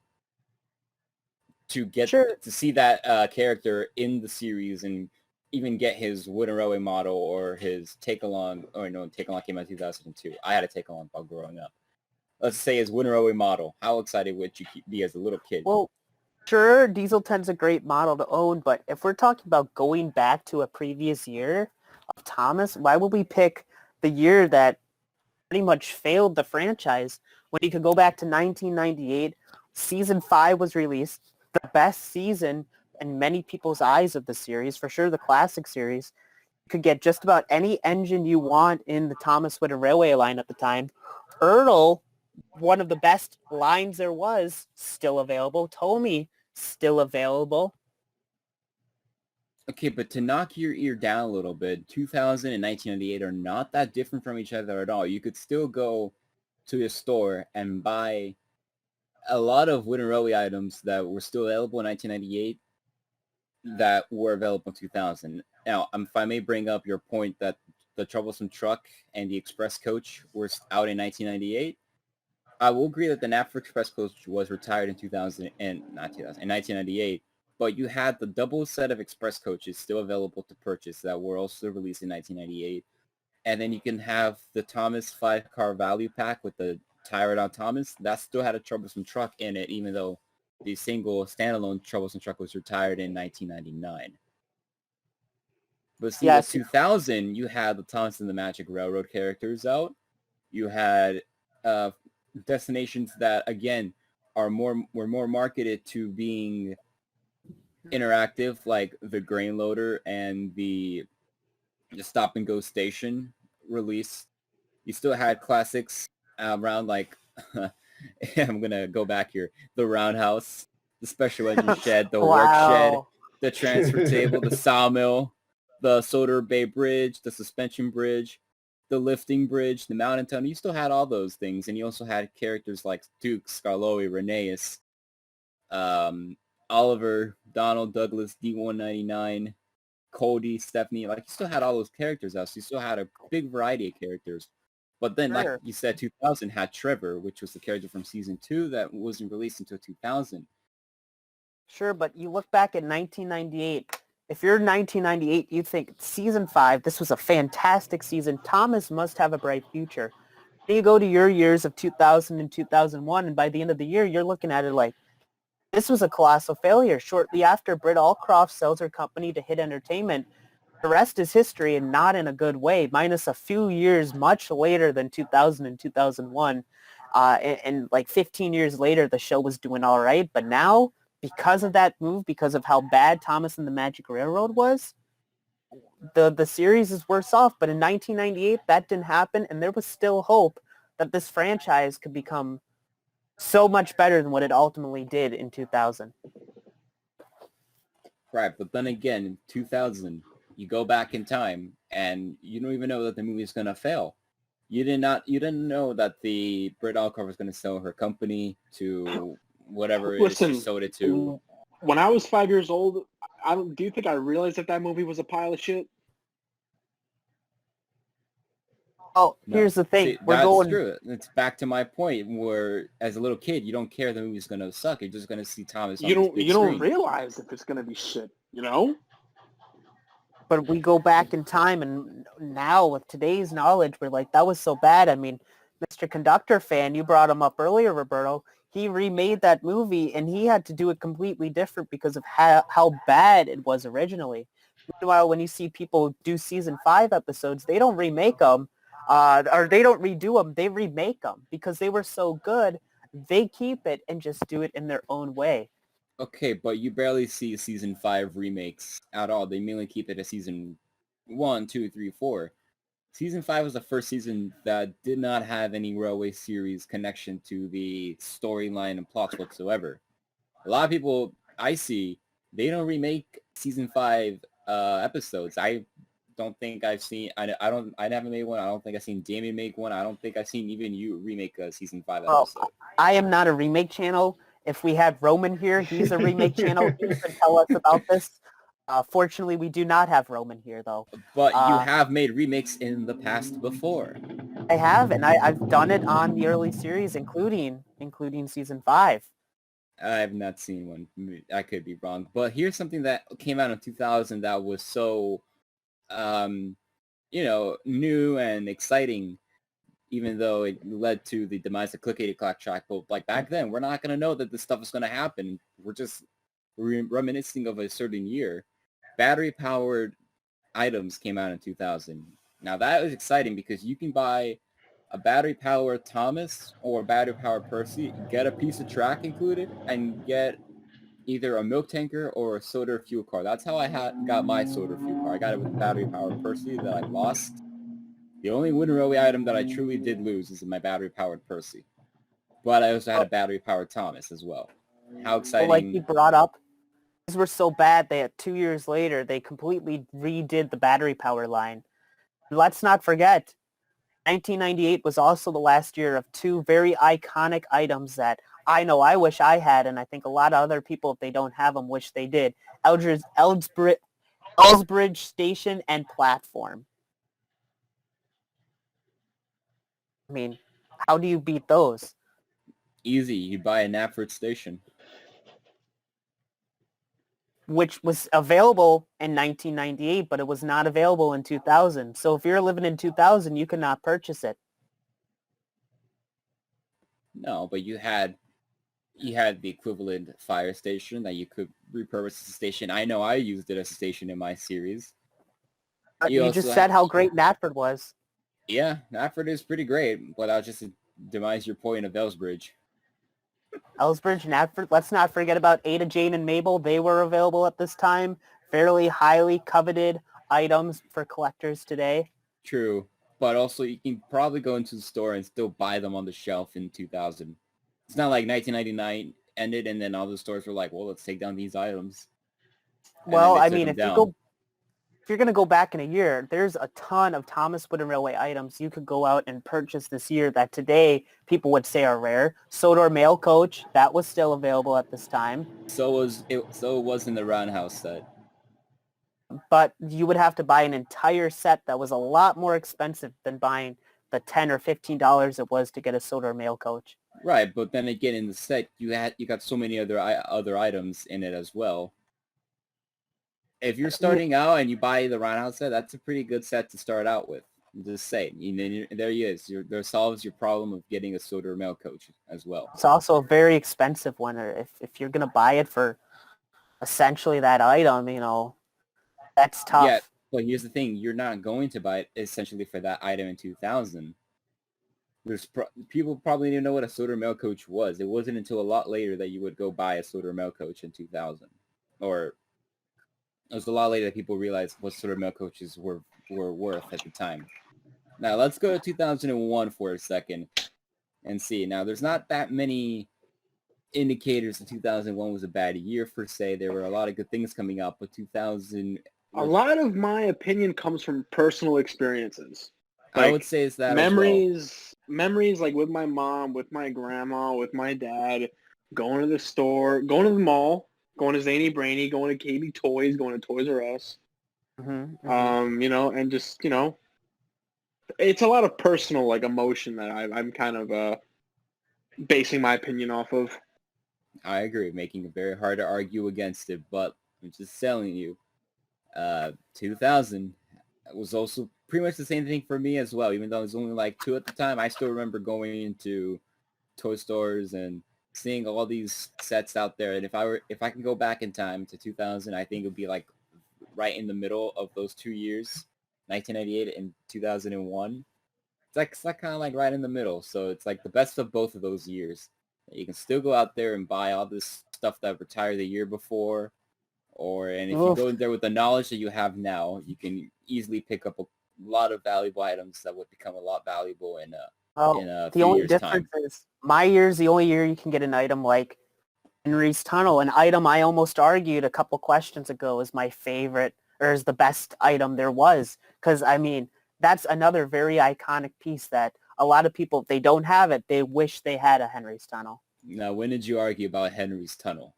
Speaker 3: get
Speaker 2: Sure.
Speaker 3: to see that character in the series and even get his Winter Railway model or his take-along, or no, take-along came out in 2002. I had a take-along while growing up. Let's say his Winter Railway model. How excited would you be as a little kid?
Speaker 2: Well, sure, Diesel 10's a great model to own, but if we're talking about going back to a previous year of Thomas, why would we pick the year that pretty much failed the franchise when you could go back to 1998? Season 5 was released, the best season in many people's eyes of the series, for sure the classic series. You could get just about any engine you want in the Thomas Winter Railway line at the time. Earl, one of the best lines there was, still available. Tomy, still available.
Speaker 3: Okay, but to knock your ear down a little bit, 2000 and 1998 are not that different from each other at all. You could still go to a store and buy a lot of Winter Railway items that were still available in 1998 that were available in 2000. Now, if I may bring up your point that the Troublesome Truck and the Express Coach were out in 1998, I will agree that the NAFTA Express Coach was retired in 1998, but you had the double set of Express Coaches still available to purchase that were also released in 1998. And then you can have the Thomas 5-car value pack with the Tyrant Thomas. That still had a Troublesome Truck in it, even though the single standalone Troublesome Truck was retired in 1999. But see,
Speaker 2: Yes.
Speaker 3: with 2000, you had the Thomas and the Magic Railroad characters out. You had destinations that, again, were more marketed to being interactive, like the Grain Loader and the Stop and Go Station release. You still had classics around, like I'm gonna go back here: the Roundhouse, the Special Engine Shed, the Work Shed, the Transfer Table, the Sawmill, the Soder Bay Bridge, the Suspension Bridge, the Lifting Bridge, the Mountain Tunnel. You still had all those things, and you also had characters like Duke, Scarloe, Rheneas, Oliver, Donald, Douglas, D199, Cody, Stephanie. Like, you still had all those characters out, so you still had a big variety of characters. But then, like you said, 2000 had Trevor, which was the character from Season 2 that wasn't released until 2000.
Speaker 2: Sure, but you look back at 1998. If you're 1998, you think Season 5, this was a fantastic season. Thomas must have a bright future. Then you go to your years of 2000 and 2001, and by the end of the year, you're looking at it like, this was a colossal failure. Shortly after, Britt Allcroft sells her company to Hit Entertainment. The rest is history, and not in a good way, minus a few years much later than 2000 and 2001. And like 15 years later, the show was doing all right. But now, because of that move, because of how bad Thomas and the Magic Railroad was, the series is worse off. But in 1998, that didn't happen, and there was still hope that this franchise could become so much better than what it ultimately did in 2000.
Speaker 3: Right, but then again, in 2000, you go back in time, and you don't even know that the movie is gonna fail. You didn't know that the Britt Alcock was gonna sell her company to whatever it is she
Speaker 4: Listen,
Speaker 3: sold it to.
Speaker 4: when I was 5 years old, do you think I realized that movie was a pile of shit?
Speaker 2: Oh,
Speaker 3: No.
Speaker 2: here's the thing.
Speaker 3: See,
Speaker 2: We're
Speaker 3: that's
Speaker 2: going.
Speaker 3: true. It's back to my point where, as a little kid, you don't care the movie's gonna suck. You're just gonna see Thomas on this big
Speaker 4: You don't
Speaker 3: screen.
Speaker 4: realize if it's gonna be shit, you know?
Speaker 2: But we go back in time, and now with today's knowledge, we're like, that was so bad. I mean, Mr. Conductor fan, you brought him up earlier, Roberto. He remade that movie, and he had to do it completely different because of how bad it was originally. Meanwhile, when you see people do season 5 episodes, they don't remake them, or they don't redo them. They remake them because they were so good. They keep it and just do it in their own way.
Speaker 3: Okay, but you barely see season 5 remakes at all. They mainly keep it as season 1, 2, 3, 4. Season 5 was the first season that did not have any railway series connection to the storyline and plots whatsoever. A lot of people I see, they don't remake season 5 episodes. I don't think I've seen, I haven't made one. I don't think I've seen Damien make one. I don't think I've seen even you remake a season 5
Speaker 2: Well,
Speaker 3: episode.
Speaker 2: I am not a remake channel. If we had Roman here, he's a remake channel. He could tell us about this. Fortunately, we do not have Roman here, though.
Speaker 3: But you have made remakes in the past before.
Speaker 2: I have, and I've done it on the early series, including season 5.
Speaker 3: I have not seen one. I could be wrong. But here's something that came out in 2000 that was so, new and exciting, even though it led to the demise of Clickety Clack Track. But like back then, we're not going to know that this stuff is going to happen. We're just reminiscing of a certain year. Battery-powered items came out in 2000. Now that was exciting because you can buy a battery-powered Thomas or a battery-powered Percy, get a piece of track included, and get either a milk tanker or a soda fuel car. That's how I got my soda fuel car. I got it with a battery-powered Percy that I lost. The only Wind Railway item that I truly did lose is my battery-powered Percy. But I also had a battery-powered Thomas as well. How
Speaker 2: But like you
Speaker 3: exciting.
Speaker 2: brought up, these were so bad that 2 years later, they completely redid the battery power line. Let's not forget, 1998 was also the last year of 2 very iconic items that I know I wish I had, and I think a lot of other people, if they don't have them, wish they did. Ellsbridge Station and Platform. I mean, how do you beat those?
Speaker 3: Easy. You buy a Knapford station.
Speaker 2: Which was available in 1998, but it was not available in 2000. So if you're living in 2000, you could not purchase it.
Speaker 3: No, but you had the equivalent fire station that you could repurpose as a station. I know I used it as a station in my series.
Speaker 2: You just said how great Natford was.
Speaker 3: Yeah, Knapford is pretty great, but I'll just demise your point of Ellsbridge.
Speaker 2: Ellsbridge, Natford. Let's not forget about Ada, Jane, and Mabel. They were available at this time. Fairly highly coveted items for collectors today.
Speaker 3: True, but also you can probably go into the store and still buy them on the shelf in 2000. It's not like 1999 ended and then all the stores were like, well, let's take down these items.
Speaker 2: Well, I mean, if you're going to go back in a year, there's a ton of Thomas Wooden Railway items you could go out and purchase this year that today people would say are rare. Sodor Mail Coach, that was still available at this time.
Speaker 3: So it was in the Roundhouse set.
Speaker 2: But you would have to buy an entire set that was a lot more expensive than buying the $10 or $15 it was to get a Sodor Mail Coach.
Speaker 3: Right, but then again, in the set, you got so many other items in it as well. If you're starting out and you buy the Roundhouse set, that's a pretty good set to start out with. Just say, there he is. There solves your problem of getting a Sodor Mail Coach as well.
Speaker 2: It's also a very expensive one. Or if you're going to buy it for essentially that item, that's tough.
Speaker 3: Yeah, but here's the thing. You're not going to buy it essentially for that item in 2000. People probably didn't know what a Sodor Mail Coach was. It wasn't until a lot later that you would go buy a Sodor Mail Coach in 2000. Or It was a lot later that people realized what sort of milk coaches were worth at the time. Now let's go to 2001 for a second and see. Now there's not that many indicators that 2001 was a bad year per se. There were a lot of good things coming out, but 2000...
Speaker 4: A lot of my opinion comes from personal experiences.
Speaker 3: I would say it's that
Speaker 4: memories like with my mom, with my grandma, with my dad, going to the store, going to the mall, going to Zany Brainy, going to KB Toys, going to Toys R Us. And just, it's a lot of personal like emotion that I'm kind of basing my opinion off of.
Speaker 3: I agree, making it very hard to argue against it, but I'm just telling you, 2000 was also pretty much the same thing for me as well. Even though it was only like 2 at the time, I still remember going into toy stores and seeing all these sets out there. And if I can go back in time to 2000, I think it would be like right in the middle of those 2 years, 1998 and 2001. It's like kind of like right in the middle. So it's like the best of both of those years. You can still go out there and buy all this stuff that retired the year before. And if you go in there with the knowledge that you have now, you can easily pick up a lot of valuable items that would become a lot valuable in a
Speaker 2: the
Speaker 3: few
Speaker 2: only
Speaker 3: years'
Speaker 2: difference
Speaker 3: time.
Speaker 2: is my year's the only year you can get an item like Henry's Tunnel, an item I almost argued a couple questions ago is my favorite or is the best item there was. Because, I mean, that's another very iconic piece that a lot of people, if they don't have it, they wish they had a Henry's Tunnel.
Speaker 3: Now, when did you argue about Henry's Tunnel?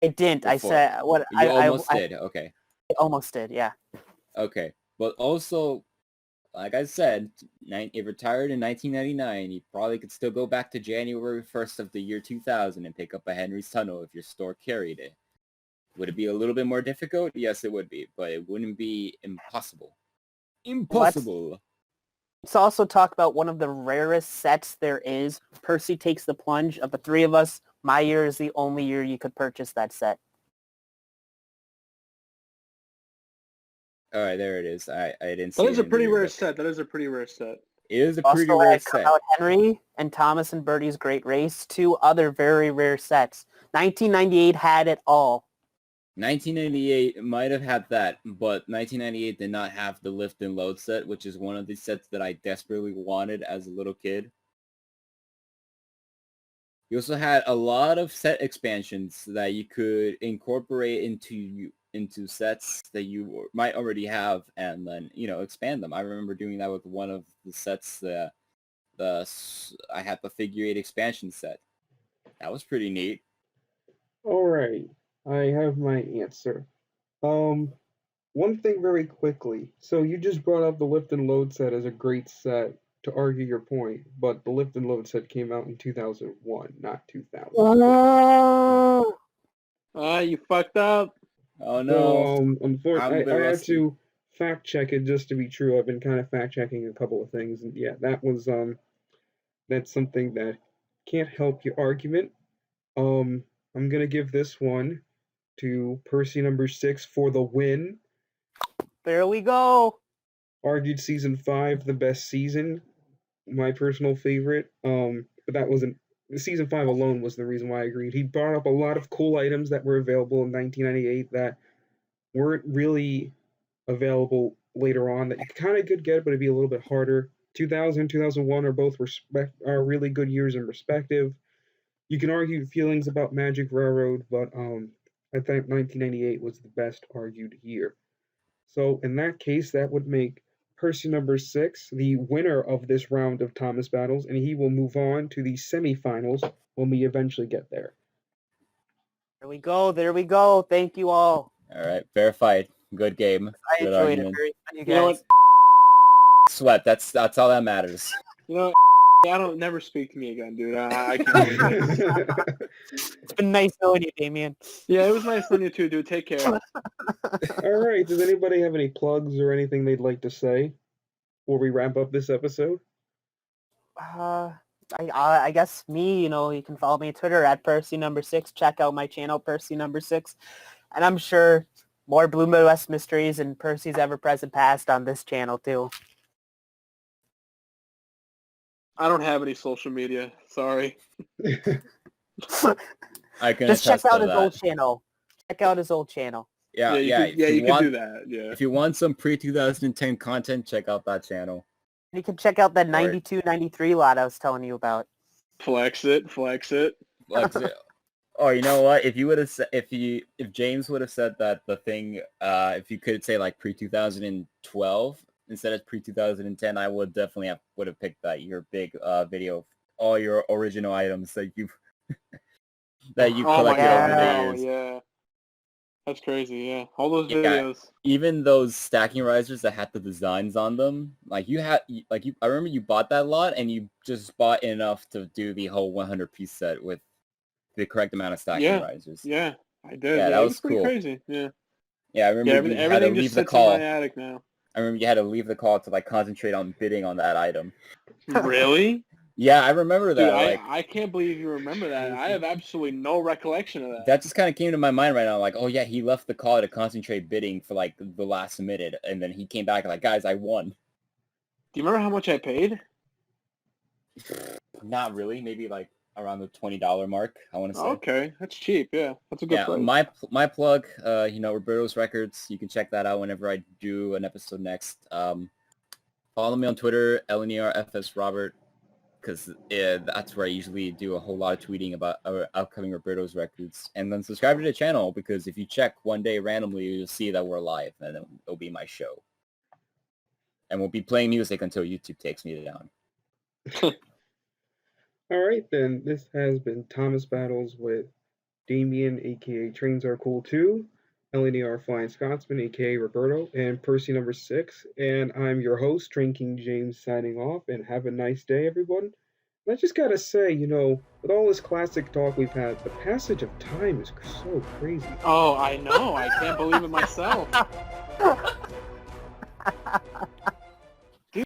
Speaker 2: I didn't.
Speaker 3: Before.
Speaker 2: I said what
Speaker 3: you almost did. Okay.
Speaker 2: I almost did. Yeah.
Speaker 3: Okay, but also, like I said, it retired in 1999. You probably could still go back to January 1st of the year 2000 and pick up a Henry's Tunnel if your store carried it. Would it be a little bit more difficult? Yes, it would be, but it wouldn't be impossible. Impossible.
Speaker 2: Let's also talk about one of the rarest sets there is. Percy Takes the Plunge. Of the three of us, my year is the only year you could purchase that set.
Speaker 3: All right, there it is. I didn't see
Speaker 4: That
Speaker 3: it.
Speaker 4: is a pretty rare
Speaker 3: but
Speaker 4: set. That is a pretty rare set.
Speaker 3: It is a pretty rare set.
Speaker 2: Out Henry and Thomas and Bertie's Great Race, 2 other very rare sets. 1998 had it all.
Speaker 3: 1998 might have had that, but 1998 did not have the lift and load set, which is one of the sets that I desperately wanted as a little kid. You also had a lot of set expansions that you could incorporate into sets that you might already have and then, expand them. I remember doing that with one of the sets, I had the figure 8 expansion set. That was pretty neat.
Speaker 1: All right, I have my answer. One thing very quickly. So you just brought up the lift and load set as a great set to argue your point, but the lift and load set came out in 2001, not 2000.
Speaker 4: You fucked up.
Speaker 3: Oh no.
Speaker 1: So, unfortunately, I had to fact check it just to be true. I've been kind of fact checking a couple of things, and yeah, that's something that can't help your argument. I'm gonna give this one to Percy number 6 for the win.
Speaker 2: There we go.
Speaker 1: Argued season 5 the best season, my personal favorite. But that wasn't season 5 alone was the reason why I agreed. He brought up a lot of cool items that were available in 1998 that weren't really available later on that you kind of could get, but it'd be a little bit harder. 2000, 2001 are both are really good years in perspective. You can argue feelings about Magic Railroad, but I think 1998 was the best argued year. So in that case, that would make Percy number 6 the winner of this round of Thomas battles, and he will move on to the semifinals when we eventually get there.
Speaker 2: There we go. There we go. Thank you all.
Speaker 3: All right, fair fight. Good game.
Speaker 2: I
Speaker 3: Good
Speaker 2: enjoyed
Speaker 3: argument.
Speaker 2: it. Very fun, you
Speaker 4: You know
Speaker 2: guys.
Speaker 4: what?
Speaker 3: Sweat. That's all that matters.
Speaker 4: You know, I don't never speak to me again, dude. I can't do it.
Speaker 2: It's been nice knowing you, Damien.
Speaker 4: Yeah, it was nice knowing you too, dude. Take care.
Speaker 1: All right, does anybody have any plugs or anything they'd like to say before we wrap up this episode?
Speaker 2: I guess me, you can follow me on Twitter at Percy number 6. Check out my channel, Percy number 6. And I'm sure more Blue Midwest Mysteries and Percy's Ever-Present Past on this channel too.
Speaker 4: I don't have any social media. Sorry.
Speaker 3: I can
Speaker 2: Just check
Speaker 3: attest
Speaker 2: out
Speaker 3: to
Speaker 2: his
Speaker 3: that.
Speaker 2: old channel. Check out his old channel.
Speaker 3: Yeah,
Speaker 4: You could do that. Yeah.
Speaker 3: If you want some pre-2010 content, check out that channel.
Speaker 2: You can check out that
Speaker 3: Right.
Speaker 2: 92, 93 lot I was telling you about.
Speaker 4: Flex it.
Speaker 3: Like, oh, you know what? If you would have said, if James would have said that the thing, if you could say like pre-2012 instead of pre-2010, I would definitely would have picked that your big video, of all your original items that you that you collected over the years.
Speaker 4: Yeah. That's crazy, yeah. All those
Speaker 3: Yeah,
Speaker 4: videos.
Speaker 3: even those stacking risers that had the designs on them, I remember you bought that lot and you just bought enough to do the whole 100-piece set with the correct amount of stacking risers.
Speaker 4: Yeah, I did.
Speaker 3: Yeah, that was
Speaker 4: pretty
Speaker 3: cool.
Speaker 4: Crazy. Yeah.
Speaker 3: Yeah, I remember you had to
Speaker 4: everything
Speaker 3: leave
Speaker 4: just
Speaker 3: the
Speaker 4: sits
Speaker 3: call.
Speaker 4: in my attic now.
Speaker 3: I remember you had to leave the call to like concentrate on bidding on that item.
Speaker 4: Really?
Speaker 3: Yeah, I remember that.
Speaker 4: Dude, I can't believe you remember that. I have absolutely no recollection of that.
Speaker 3: That just kind of came to my mind right now. Like, oh yeah, he left the call to concentrate bidding for like the last submitted, and then he came back like, guys, I won.
Speaker 4: Do you remember how much I paid?
Speaker 3: Not really. Maybe like around the $20 mark, I want to say.
Speaker 4: Okay, that's cheap. Yeah, that's a good price.
Speaker 3: My plug, Roberto's Records. You can check that out whenever I do an episode next. Follow me on Twitter, LNERFlyingScotsman, because that's where I usually do a whole lot of tweeting about our upcoming Roberto's Records. And then subscribe to the channel, because if you check one day randomly, you'll see that we're live, and it'll be my show. And we'll be playing music until YouTube takes me down.
Speaker 1: All right, then. This has been Thomas Battles with Damien, a.k.a. Trains Are Cool Too, LNERFlyingScotsman, a.k.a. Roberto, and Percy number 6. And I'm your host, TrainKing James, signing off. And have a nice day, everyone. And I just gotta say, with all this classic talk we've had, the passage of time is so crazy.
Speaker 4: Oh, I know. I can't believe it myself.